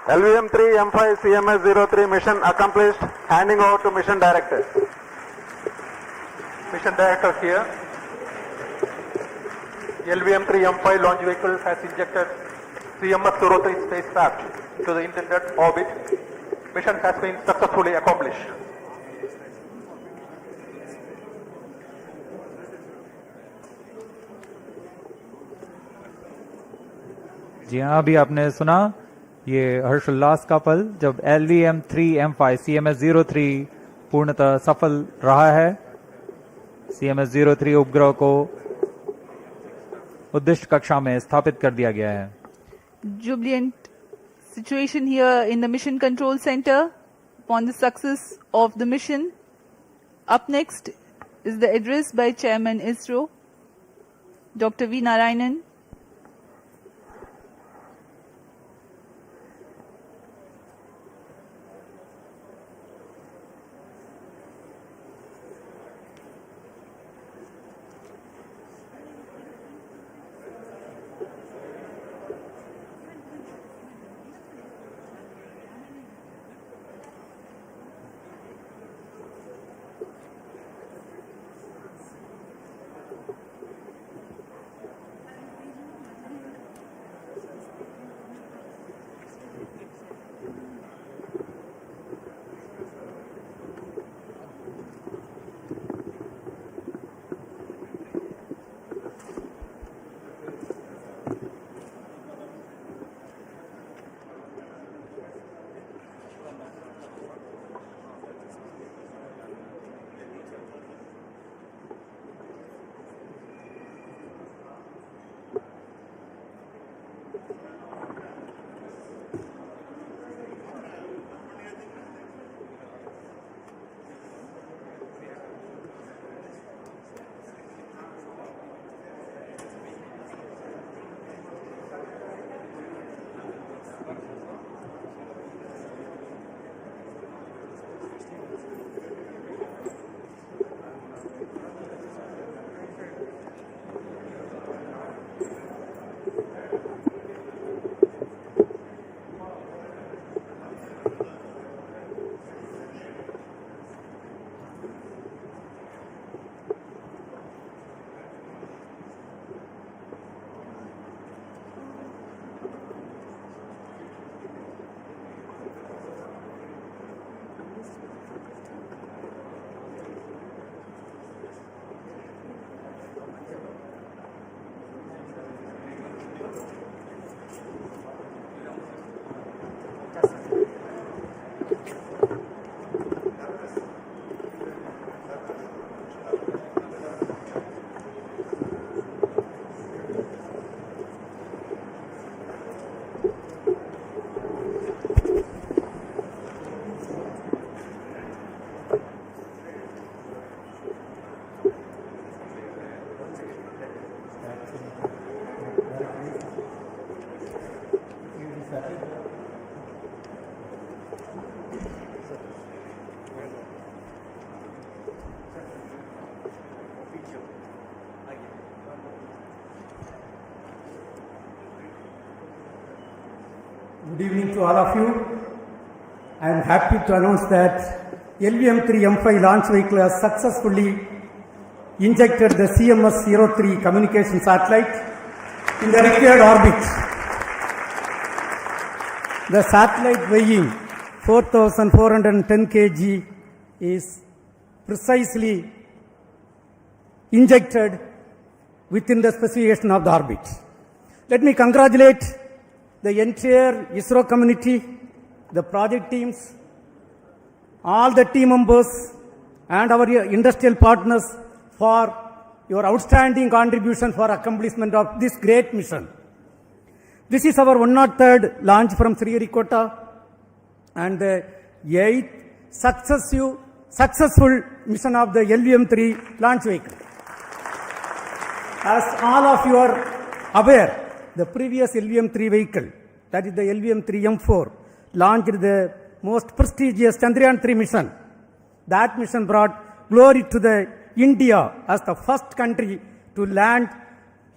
LVM3-M5 CMS-03 mission accomplished. Handing over to mission director. Mission director here. LVM3-M5 launch vehicle has injected CMS-03 spacecraft to the intended orbit. Mission has been successfully accomplished. जी हाँ, अभी आपने सुना ये हर्षोल्लास का पल जब LVM3-M5 CMS-03 पूर्णतः सफल रहा है। CMS-03 उपग्रह को उद्दिष्ट कक्षा में स्थापित कर दिया गया है। Jubilant situation here in the Mission Control Center upon the success of the mission. Up next is the address by Chairman ISRO, Dr. V. Narayanan. Good evening to all of you. I am happy to announce that LVM3-M5 launch vehicle has successfully injected the CMS-03 communication satellite in the required orbit. The satellite weighing 4,410 kg is precisely injected within the specification of the orbit. Let me congratulate the entire ISRO community, the project teams, all the team members and our industrial partners for your outstanding contribution for accomplishment of this great mission. This is our 103rd launch from Sriharikota and the 8th successful mission of the LVM3 launch vehicle. As all of you are aware, the previous LVM3 vehicle, that is the LVM3-M4, launched the most prestigious Chandrayaan-3 mission. That mission brought glory to the India as the first country to land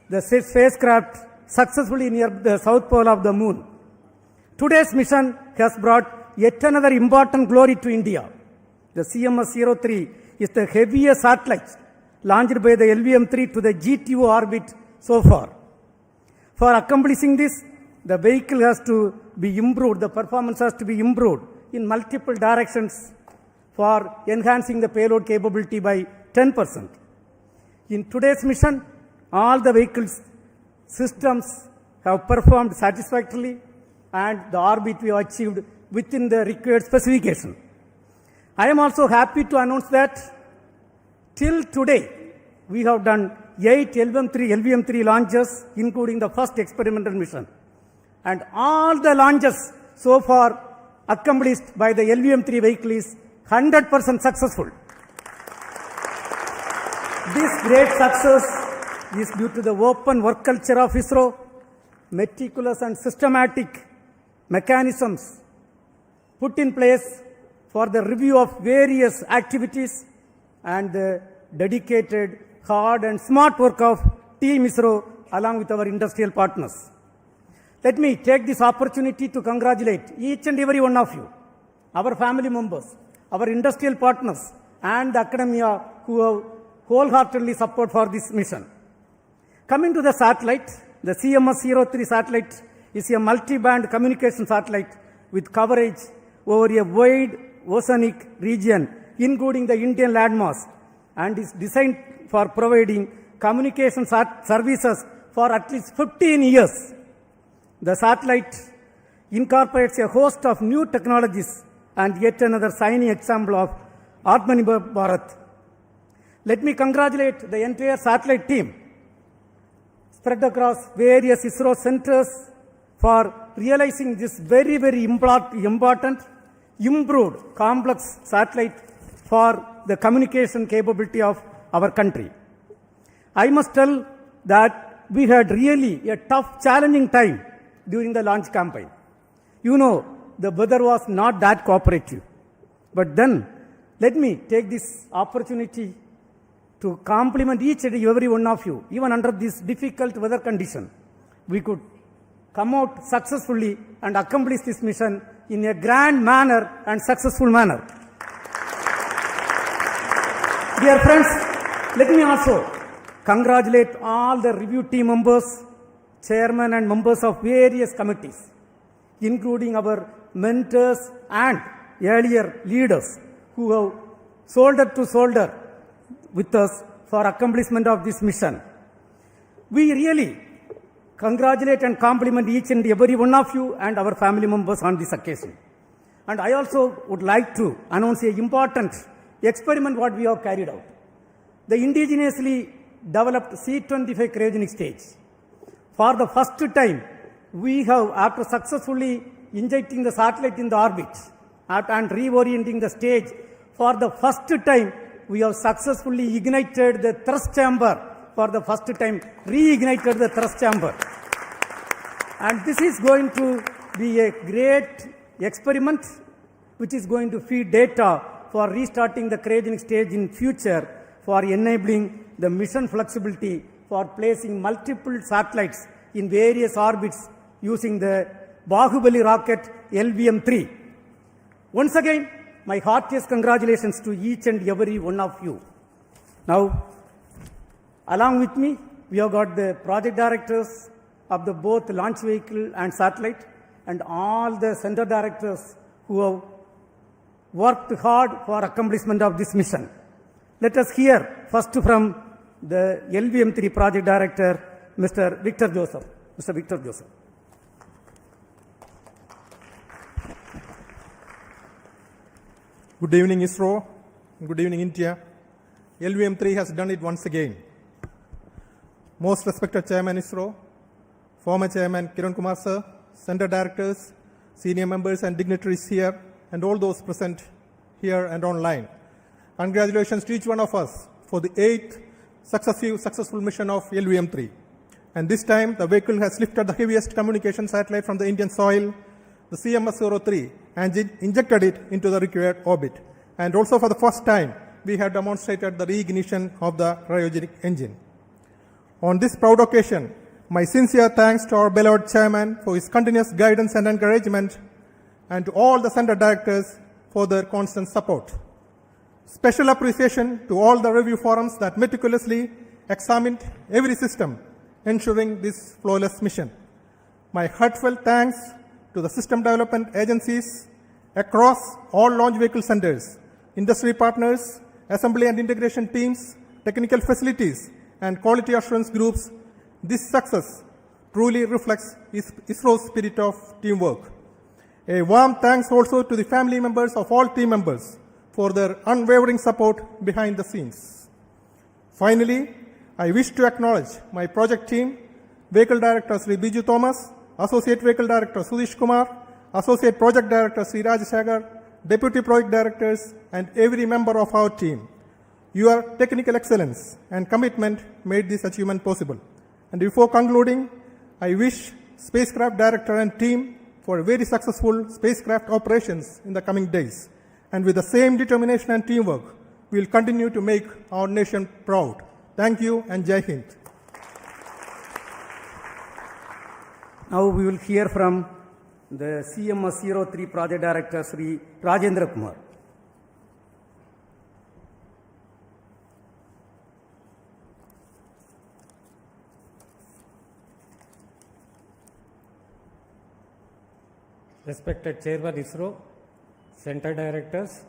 the spacecraft successfully near the south pole of the moon. Today's mission has brought yet another important glory to India. The CMS-03 is the heaviest satellite launched by the LVM3 to the GTO orbit so far. For accomplishing this, the vehicle has to be improved, the performance has to be improved in multiple directions for enhancing the payload capability by 10%. In today's mission, all the vehicles systems have performed satisfactorily and the orbit we have achieved within the required specification. I am also happy to announce that till today, we have done 8 LVM3 launches, including the first experimental mission. And all the launches so far accomplished by the LVM3 vehicle is 100% successful. This great success is due to the open work culture of ISRO, meticulous and systematic mechanisms put in place for the review of various activities, and the dedicated, hard and smart work of Team ISRO along with our industrial partners. Let me take this opportunity to congratulate each and every one of you, our family members, our industrial partners and the academia who have wholeheartedly support for this mission. Coming to the satellite, the CMS-03 satellite is a multi-band communication satellite with coverage over a wide oceanic region, including the Indian landmass, and is designed for providing communication services for at least 15 years. The satellite incorporates a host of new technologies and yet another shining example of Atmanirbhar Bharat. Let me congratulate the entire satellite team spread across various ISRO centers for realizing this very, very important, improved, complex satellite for the communication capability of our country. I must tell that we had really a tough, challenging time during the launch campaign. You know, the weather was not that cooperative. But then, let me take this opportunity to compliment each and every one of you. Even under this difficult weather condition, we could come out successfully and accomplish this mission in a grand manner and successful manner. Dear friends, let me also congratulate all the review team members, chairmen and members of various committees, including our mentors and earlier leaders who have shoulder to shoulder with us for accomplishment of this mission. We really congratulate and compliment each and every one of you and our family members on this occasion. And I also would like to announce an important experiment what we have carried out. The indigenously developed C-25 cryogenic stage. For the first time, we have, after successfully injecting the satellite in the orbit and reorienting the stage, for the first time, we have successfully ignited the thrust chamber. For the first time, reignited the thrust chamber. And this is going to be a great experiment which is going to feed data for restarting the cryogenic stage in future, for enabling the mission flexibility for placing multiple satellites in various orbits using the Bahubali rocket LVM3. Once again, my heartiest congratulations to each and every one of you. Now, along with me, we have got the project directors of the both launch vehicle and satellite, and all the center directors who have worked hard for accomplishment of this mission. Let us hear first from the LVM3 project director, Mr. Victor Joseph. Mr. Victor Joseph. Good evening, ISRO. Good evening, India. LVM3 has done it once again. Most respected Chairman ISRO, former Chairman Kiran Kumar sir, center directors, senior members and dignitaries here, and all those present here and online. Congratulations to each one of us for the 8th successful mission of LVM3. And this time, the vehicle has lifted the heaviest communication satellite from the Indian soil, the CMS-03, and injected it into the required orbit. And also for the first time, we have demonstrated the reignition of the cryogenic engine. On this proud occasion, my sincere thanks to our beloved chairman for his continuous guidance and encouragement, and to all the center directors for their constant support. Special appreciation to all the review forums that meticulously examined every system, ensuring this flawless mission. My heartfelt thanks to the system development agencies across all launch vehicle centers, industry partners, assembly and integration teams, technical facilities, and quality assurance groups. This success truly reflects ISRO's spirit of teamwork. A warm thanks also to the family members of all team members for their unwavering support behind the scenes. Finally, I wish to acknowledge my project team, Vehicle Director Sri Biju Thomas, Associate Vehicle Director Sudish Kumar, Associate Project Director Sri Rajasekhar, Deputy Project Directors, and every member of our team. Your technical excellence and commitment made this achievement possible. And before concluding, I wish Spacecraft Director and team for very successful spacecraft operations in the coming days. And with the same determination and teamwork, we will continue to make our nation proud. Thank you and Jai Hind. Now we will hear from the CMS-03 Project Director Sri Rajendra Kumar. Respected Chairman ISRO, Center Directors,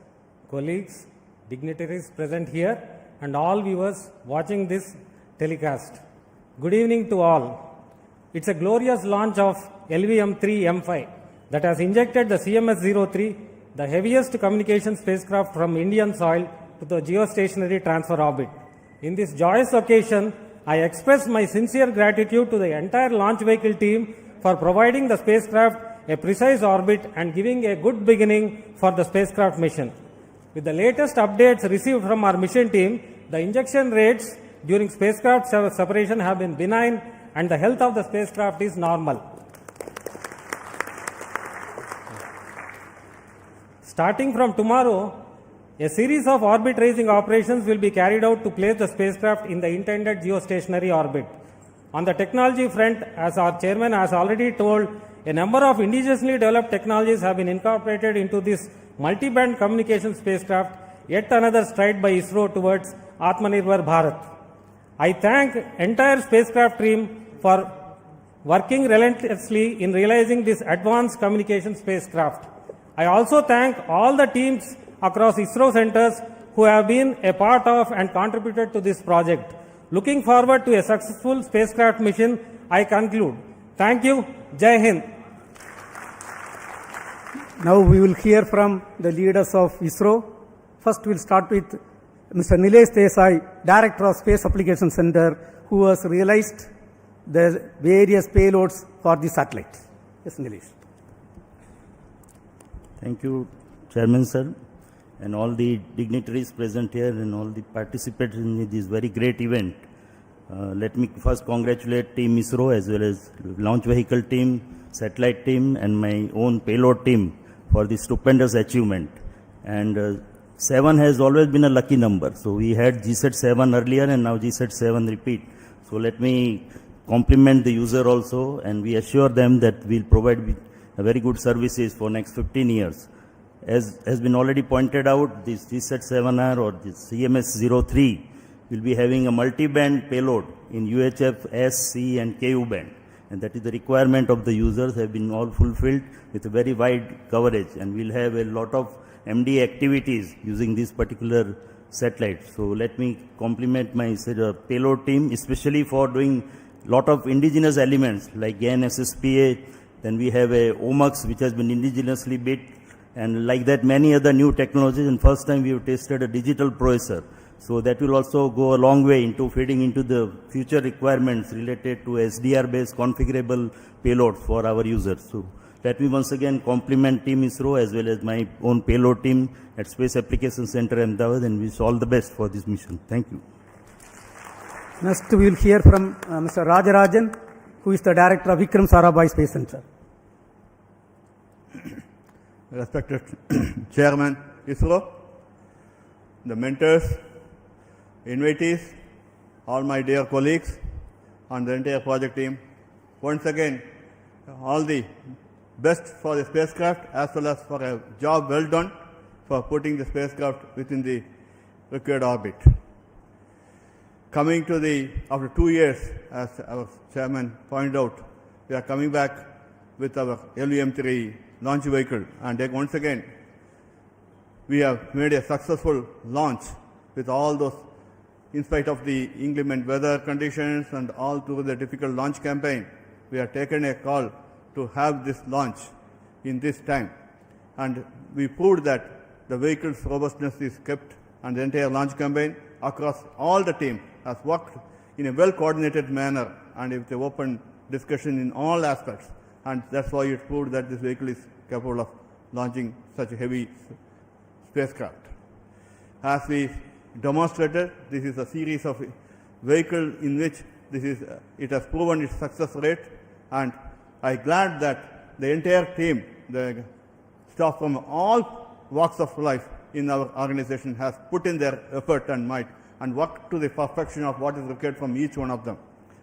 colleagues, dignitaries present here, and all viewers watching this telecast. Good evening to all. It's a glorious launch of LVM3-M5 that has injected the CMS-03, the heaviest communication spacecraft from Indian soil, to the geostationary transfer orbit. In this joyous occasion, I express my sincere gratitude to the entire launch vehicle team for providing the spacecraft a precise orbit and giving a good beginning for the spacecraft mission. With the latest updates received from our mission team, the injection rates during spacecraft separation have been benign and the health of the spacecraft is normal. Starting from tomorrow, a series of orbit raising operations will be carried out to place the spacecraft in the intended geostationary orbit. On the technology front, as our chairman has already told, a number of indigenously developed technologies have been incorporated into this multi-band communication spacecraft, yet another stride by ISRO towards Atmanirbhar Bharat. I thank entire spacecraft team for working relentlessly in realizing this advanced communication spacecraft. I also thank all the teams across ISRO centers who have been a part of and contributed to this project. Looking forward to a successful spacecraft mission, I conclude. Thank you. Jai Hind. Now we will hear from the leaders of ISRO. First we will start with Mr. Nilesh Desai, Director of Space Application Center, who has realized the various payloads for the satellite. Yes, Nilesh. Thank you, Chairman Sir, and all the dignitaries present here and all the participants in this very great event. Let me first congratulate Team ISRO as well as launch vehicle team, satellite team, and my own payload team for this stupendous achievement. And 7 has always been a lucky number. So we had GSAT 7 earlier and now GSAT 7 repeat. So let me compliment the user also, and we assure them that we'll provide a very good services for next 15 years. As has been already pointed out, this GSAT 7R or this CMS-03 will be having a multi-band payload in UHF, S, C and KU band. And that is the requirement of the users have been all fulfilled with a very wide coverage, and we'll have a lot of MD activities using this particular satellite. So let me compliment my payload team, especially for doing lot of indigenous elements like GAN-SSPA. Then we have a OMUX which has been indigenously built, and like that many other new technologies. And first time we have tested a digital processor. So that will also go a long way into feeding into the future requirements related to SDR-based configurable payloads for our users. So let me once again compliment Team ISRO as well as my own payload team at Space Application Center Ahmedabad, and wish all the best for this mission. Thank you. Next we will hear from Mr. Rajarajan, who is the Director of Vikram Sarabhai Space Center. Respected Chairman ISRO, the mentors, invitees, all my dear colleagues and the entire project team, once again all the best for the spacecraft as well as for a job well done for putting the spacecraft within the required orbit. Coming to the, after 2 years, as our chairman pointed out, we are coming back with our LVM3 launch vehicle, and once again we have made a successful launch with all those, in spite of the inclement weather conditions and all through the difficult launch campaign. we have taken a call to have this launch in this time. And we proved that the vehicle's robustness is kept, and the entire launch campaign across all the team has worked in a well-coordinated manner and with an open discussion in all aspects. And that's why it proved that this vehicle is capable of launching such a heavy spacecraft. As we demonstrated, this is a series of vehicles in which it has proven its success rate, and I'm glad that the entire team, the staff from all walks of life in our organization has put in their effort and might and worked to the perfection of what is required from each one of them.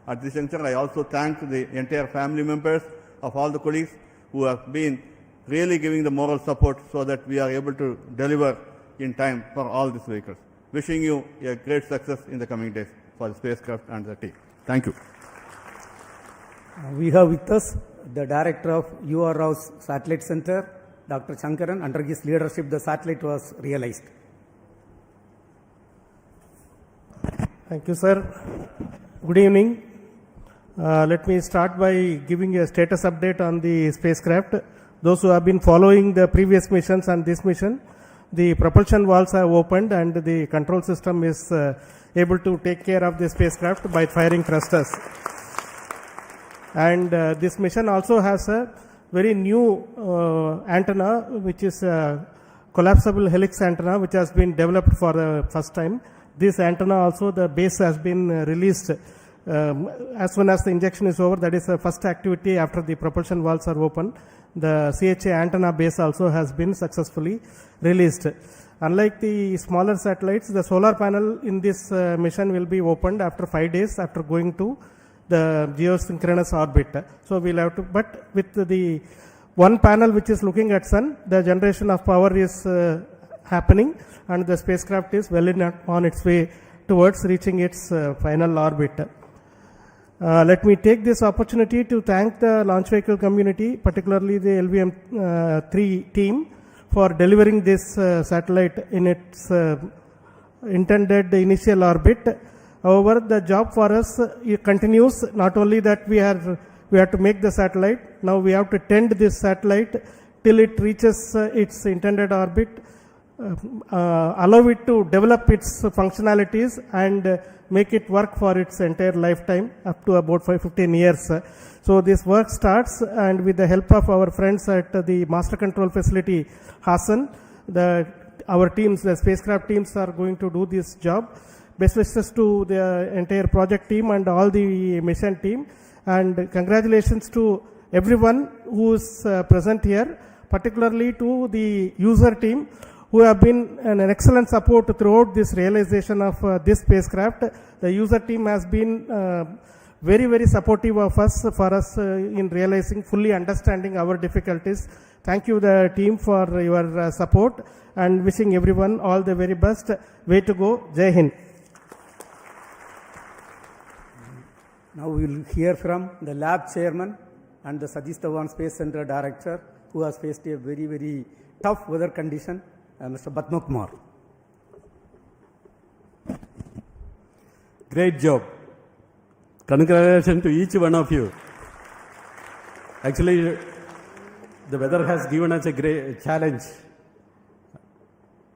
At this juncture, I also thank the entire family members of all the colleagues who have been really giving the moral support so that we are able to deliver in time for all these vehicles. Wishing you a great success in the coming days for the spacecraft and the team. Thank you. We have with us the director of UR Rao's Satellite Center, Dr. Shankaran. Under his leadership, the satellite was realized. Thank you, sir. Good evening. Let me start by giving a status update on the spacecraft. Those who have been following the previous missions and this mission, the propulsion valves have opened and the control system is able to take care of the spacecraft by firing thrusters. And this mission also has a very new antenna, which is a collapsible helix antenna, which has been developed for the first time. This antenna also, the base has been released as soon as the injection is over. That is the first activity after the propulsion valves are open. The CHA antenna base also has been successfully released. Unlike the smaller satellites, the solar panel in this mission will be opened after 5 days after going to the geosynchronous orbit. So we'll have to, but with the one panel which is looking at sun, the generation of power is happening and the spacecraft is well on its way towards reaching its final orbit. Let me take this opportunity to thank the launch vehicle community, particularly the LVM3 team, for delivering this satellite in its intended initial orbit. However, the job for us continues. Not only that we have to make the satellite, now we have to tend this satellite till it reaches its intended orbit, allow it to develop its functionalities and make it work for its entire lifetime up to about 15 years. So this work starts, and with the help of our friends at the master control facility, Hassan, our teams, the spacecraft teams are going to do this job. Best wishes to the entire project team and all the mission team, and congratulations to everyone who is present here, particularly to the user team who have been an excellent support throughout this realization of this spacecraft. The user team has been very, very supportive of us, for us in realizing, fully understanding our difficulties. Thank you, the team, for your support, and wishing everyone all the very best. Way to go. Jai Hind. Now we will hear from the lab chairman and the Satish Dhawan Space Center director, who has faced a very, very tough weather condition, Mr. Padma Kumar. Great job. Congratulations to each one of you. Actually, the weather has given us a great challenge.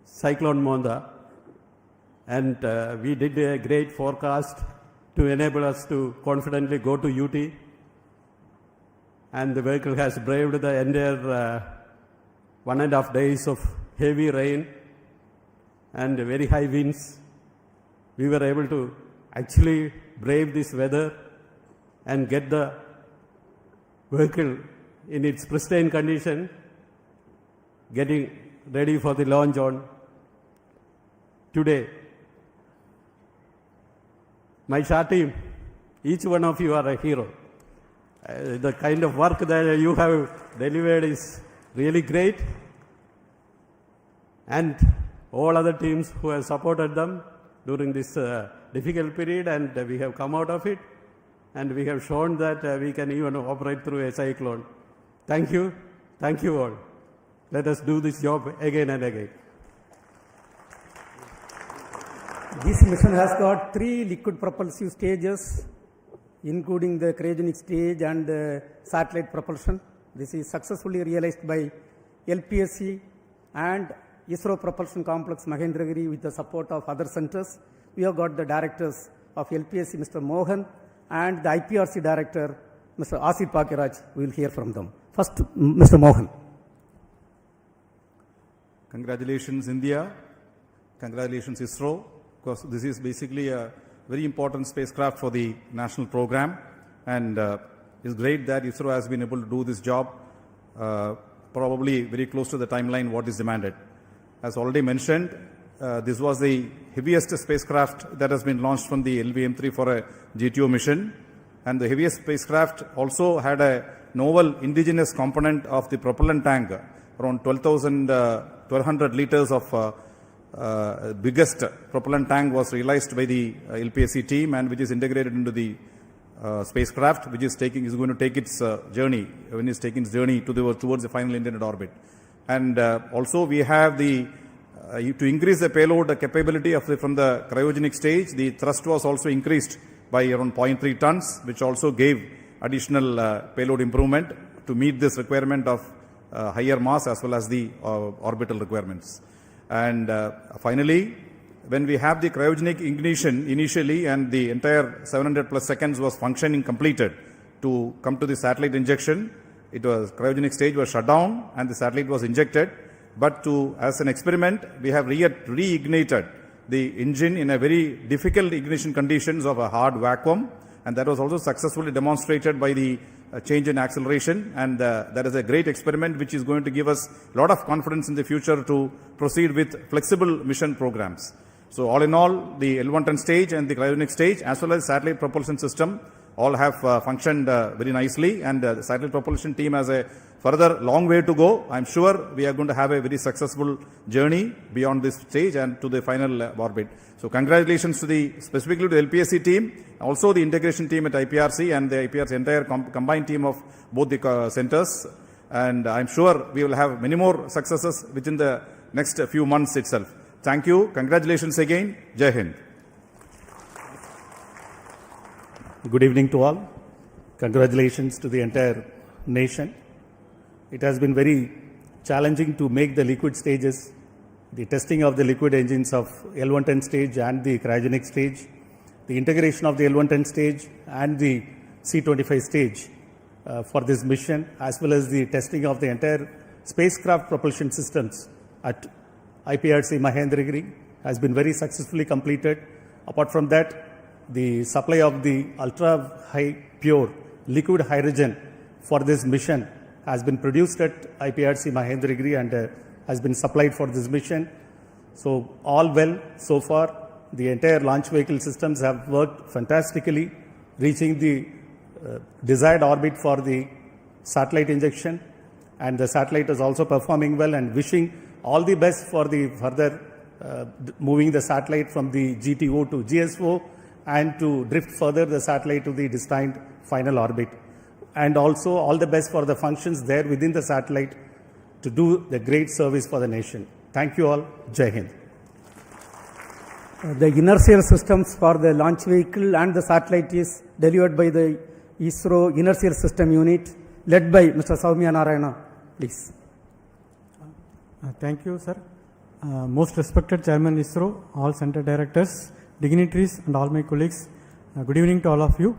Cyclone Monda. And we did a great forecast to enable us to confidently go to UT. And the vehicle has braved the entire 1.5 days of heavy rain and very high winds. We were able to actually brave this weather and get the vehicle in its pristine condition, getting ready for the launch on today. My SHA team, each one of you are a hero. The kind of work that you have delivered is really great. And all other teams who have supported them during this difficult period, and we have come out of it, and we have shown that we can even operate through a cyclone. Thank you. Thank you all. Let us do this job again and again. This mission has got 3 liquid propulsive stages including the cryogenic stage and satellite propulsion. This is successfully realized by LPSC and ISRO Propulsion Complex Mahendragiri with the support of other centers. We have got the directors of LPSC, Mr. Mohan, and the IPRC director, Mr. Asif Pakiraj. We will hear from them. First, Mr. Mohan. Congratulations, India. Congratulations, ISRO, because this is basically a very important spacecraft for the national program, and it's great that ISRO has been able to do this job probably very close to the timeline what is demanded. As already mentioned, this was the heaviest spacecraft that has been launched from the LVM3 for a GTO mission, and the heaviest spacecraft also had a novel indigenous component of the propellant tank, around 1200 liters of biggest propellant tank was realized by the LPSC team, and which is integrated into the spacecraft, which is going to take its journey towards the final intended orbit. And also we have the to increase the payload capability from the cryogenic stage. The thrust was also increased by around 0.3 tons, which also gave additional payload improvement to meet this requirement of higher mass as well as the orbital requirements. And finally, when we have the cryogenic ignition initially and the entire 700 plus seconds was functioning completed to come to the satellite injection, cryogenic stage was shut down and the satellite was injected. But as an experiment, we have reignited the engine in a very difficult ignition conditions of a hard vacuum, and that was also successfully demonstrated by the change in acceleration, and that is a great experiment which is going to give us a lot of confidence in the future to proceed with flexible mission programs. So all in all, the L110 stage and the cryogenic stage as well as satellite propulsion system all have functioned very nicely, and the satellite propulsion team has a further long way to go. I'm sure we are going to have a very successful journey beyond this stage and to the final orbit. So congratulations to specifically to the LPSC team, also the integration team at IPRC and the IPRC entire combined team of both the centers. And I'm sure we will have many more successes within the next few months itself. Thank you. Congratulations again. Jai Hind. Good evening to all. Congratulations to the entire nation. It has been very challenging to make the liquid stages, the testing of the liquid engines of L110 stage and the cryogenic stage, the integration of the L110 stage and the C25 stage for this mission, as well as the testing of the entire spacecraft propulsion systems at IPRC Mahendragiri has been very successfully completed. Apart from that, the supply of the ultra high pure liquid hydrogen for this mission has been produced at IPRC Mahendragiri and has been supplied for this mission. So all well so far. The entire launch vehicle systems have worked fantastically, reaching the desired orbit for the satellite injection, and the satellite is also performing well, and wishing all the best for the further moving the satellite from the GTO to GSO and to drift further the satellite to the destined final orbit. And also all the best for the functions there within the satellite to do the great service for the nation. Thank you all. Jai Hind. The inertial systems for the launch vehicle and the satellite is delivered by the ISRO Inertial System Unit led by Mr. Soumya Narayana. Please. Thank you, sir. Most respected Chairman ISRO, all center directors, dignitaries and all my colleagues, good evening to all of you.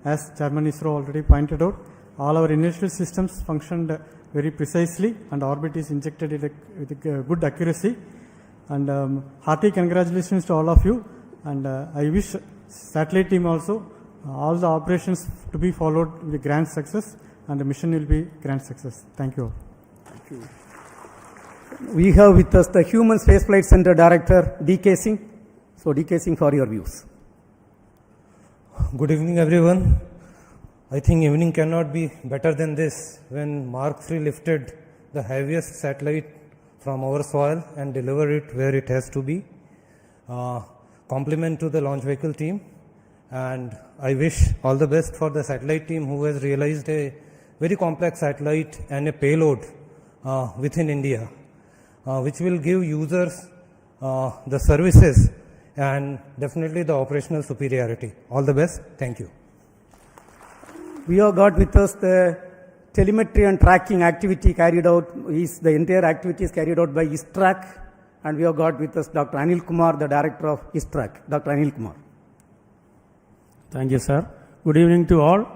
As Chairman ISRO already pointed out, all our inertial systems functioned very precisely and orbit is injected with good accuracy. And hearty congratulations to all of you, and I wish satellite team also all the operations to be followed with grand success, and the mission will be grand success. Thank you all. Thank you. We have with us the Human Spaceflight Center Director, D.K. Singh. So D.K. Singh, for your views. Good evening, everyone. I think evening cannot be better than this when Mark III lifted the heaviest satellite from our soil and delivered it where it has to be. Compliment to the launch vehicle team, and I wish all the best for the satellite team who has realized a very complex satellite and a payload within India, which will give users the services and definitely the operational superiority. All the best. Thank you. We have got with us the telemetry and tracking activity carried out, the entire activity is carried out by ISTRAC, and we have got with us Dr. Anil Kumar, the director of ISTRAC. Dr. Anil Kumar. Thank you, sir. Good evening to all.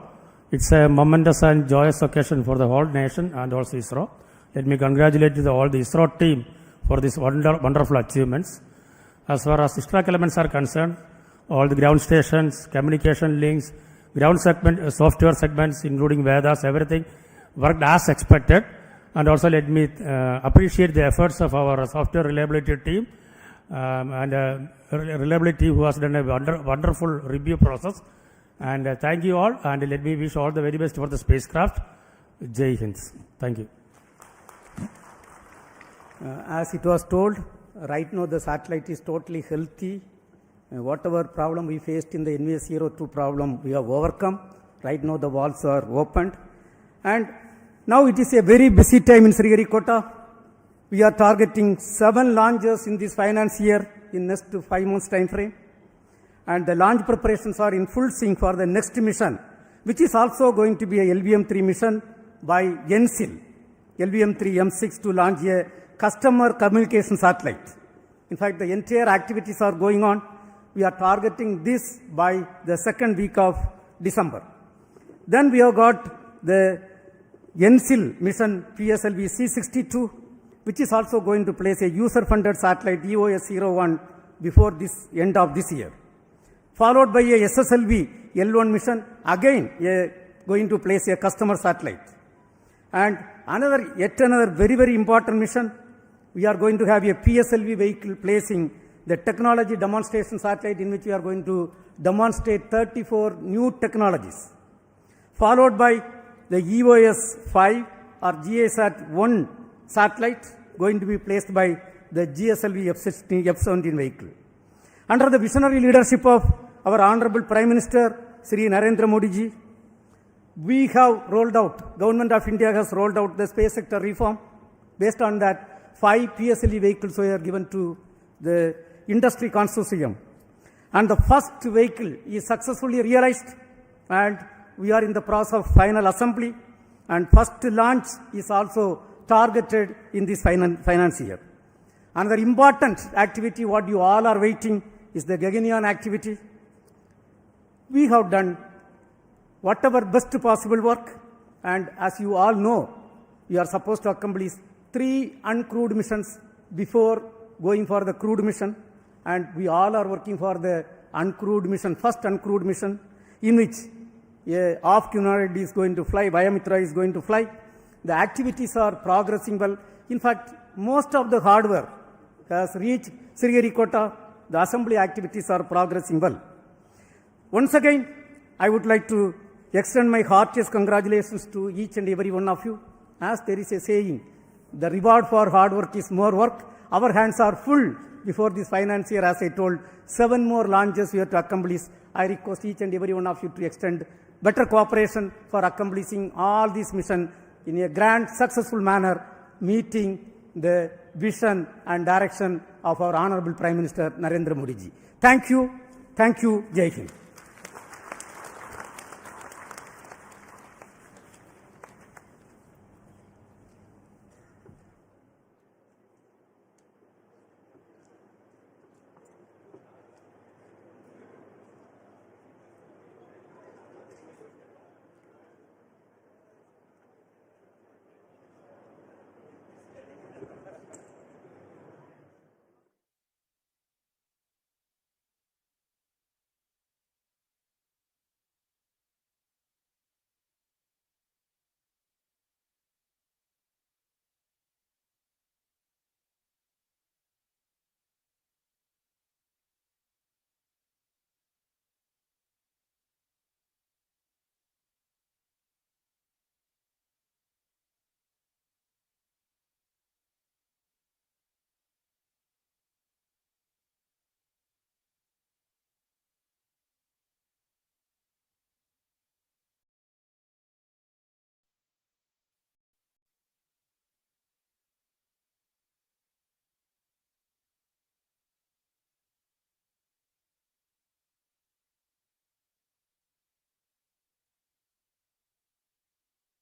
It's a momentous and joyous occasion for the whole nation and also ISRO. Let me congratulate all the ISRO team for these wonderful achievements. As far as ISTRAC elements are concerned, all the ground stations, communication links, ground segment, software segments, including Vedas, everything worked as expected. And also let me appreciate the efforts of our software reliability team and reliability who has done a wonderful review process. And thank you all, and let me wish all the very best for the spacecraft. Jai Hind. Thank you. As it was told, right now the satellite is totally healthy. Whatever problem we faced in the NVS-02 problem, we have overcome. Right now the valves are opened. And now it is a very busy time in Sriharikota. We are targeting 7 launches in this finance year in next 5 months time frame. And the launch preparations are in full swing for the next mission, which is also going to be a LVM3 mission by GENSIL, LVM3-M6 to launch a customer communication satellite. In fact, the entire activities are going on. We are targeting this by the second week of December. Then we have got the GENSIL mission PSLV C62, which is also going to place a user-funded satellite EOS-01 before this end of this year. Followed by a SSLV L1 mission, again going to place a customer satellite. And yet another very, very important mission, we are going to have a PSLV vehicle placing the technology demonstration satellite in which we are going to demonstrate 34 new technologies. Followed by the EOS-5 or GASAT-1 satellite going to be placed by the GSLV F-17 vehicle. Under the visionary leadership of our Honorable Prime Minister, Sri Narendra Modi ji, we have rolled out, Government of India has rolled out the space sector reform. Based on that, 5 PSLV vehicles were given to the industry consortium. And the first vehicle is successfully realized, and we are in the process of final assembly, and first launch is also targeted in this finance year. Another important activity what you all are waiting is the Gaganyaan activity. We have done whatever best possible work, and as you all know, we are supposed to accomplish 3 uncrewed missions before going for the crewed mission, and we all are working for the uncrewed mission, first uncrewed mission, in which a off-humanoid is going to fly, Vayamitra is going to fly. The activities are progressing well. In fact, most of the hardware has reached Sriharikota. The assembly activities are progressing well. Once again, I would like to extend my heartiest congratulations to each and every one of you. As there is a saying, the reward for hard work is more work. Our hands are full before this finance year. As I told, 7 more launches we have to accomplish. I request each and every one of you to extend better cooperation for accomplishing all these missions in a grand, successful manner, meeting the vision and direction of our Honorable Prime Minister Narendra Modi ji. Thank you. Thank you. Jai Hind.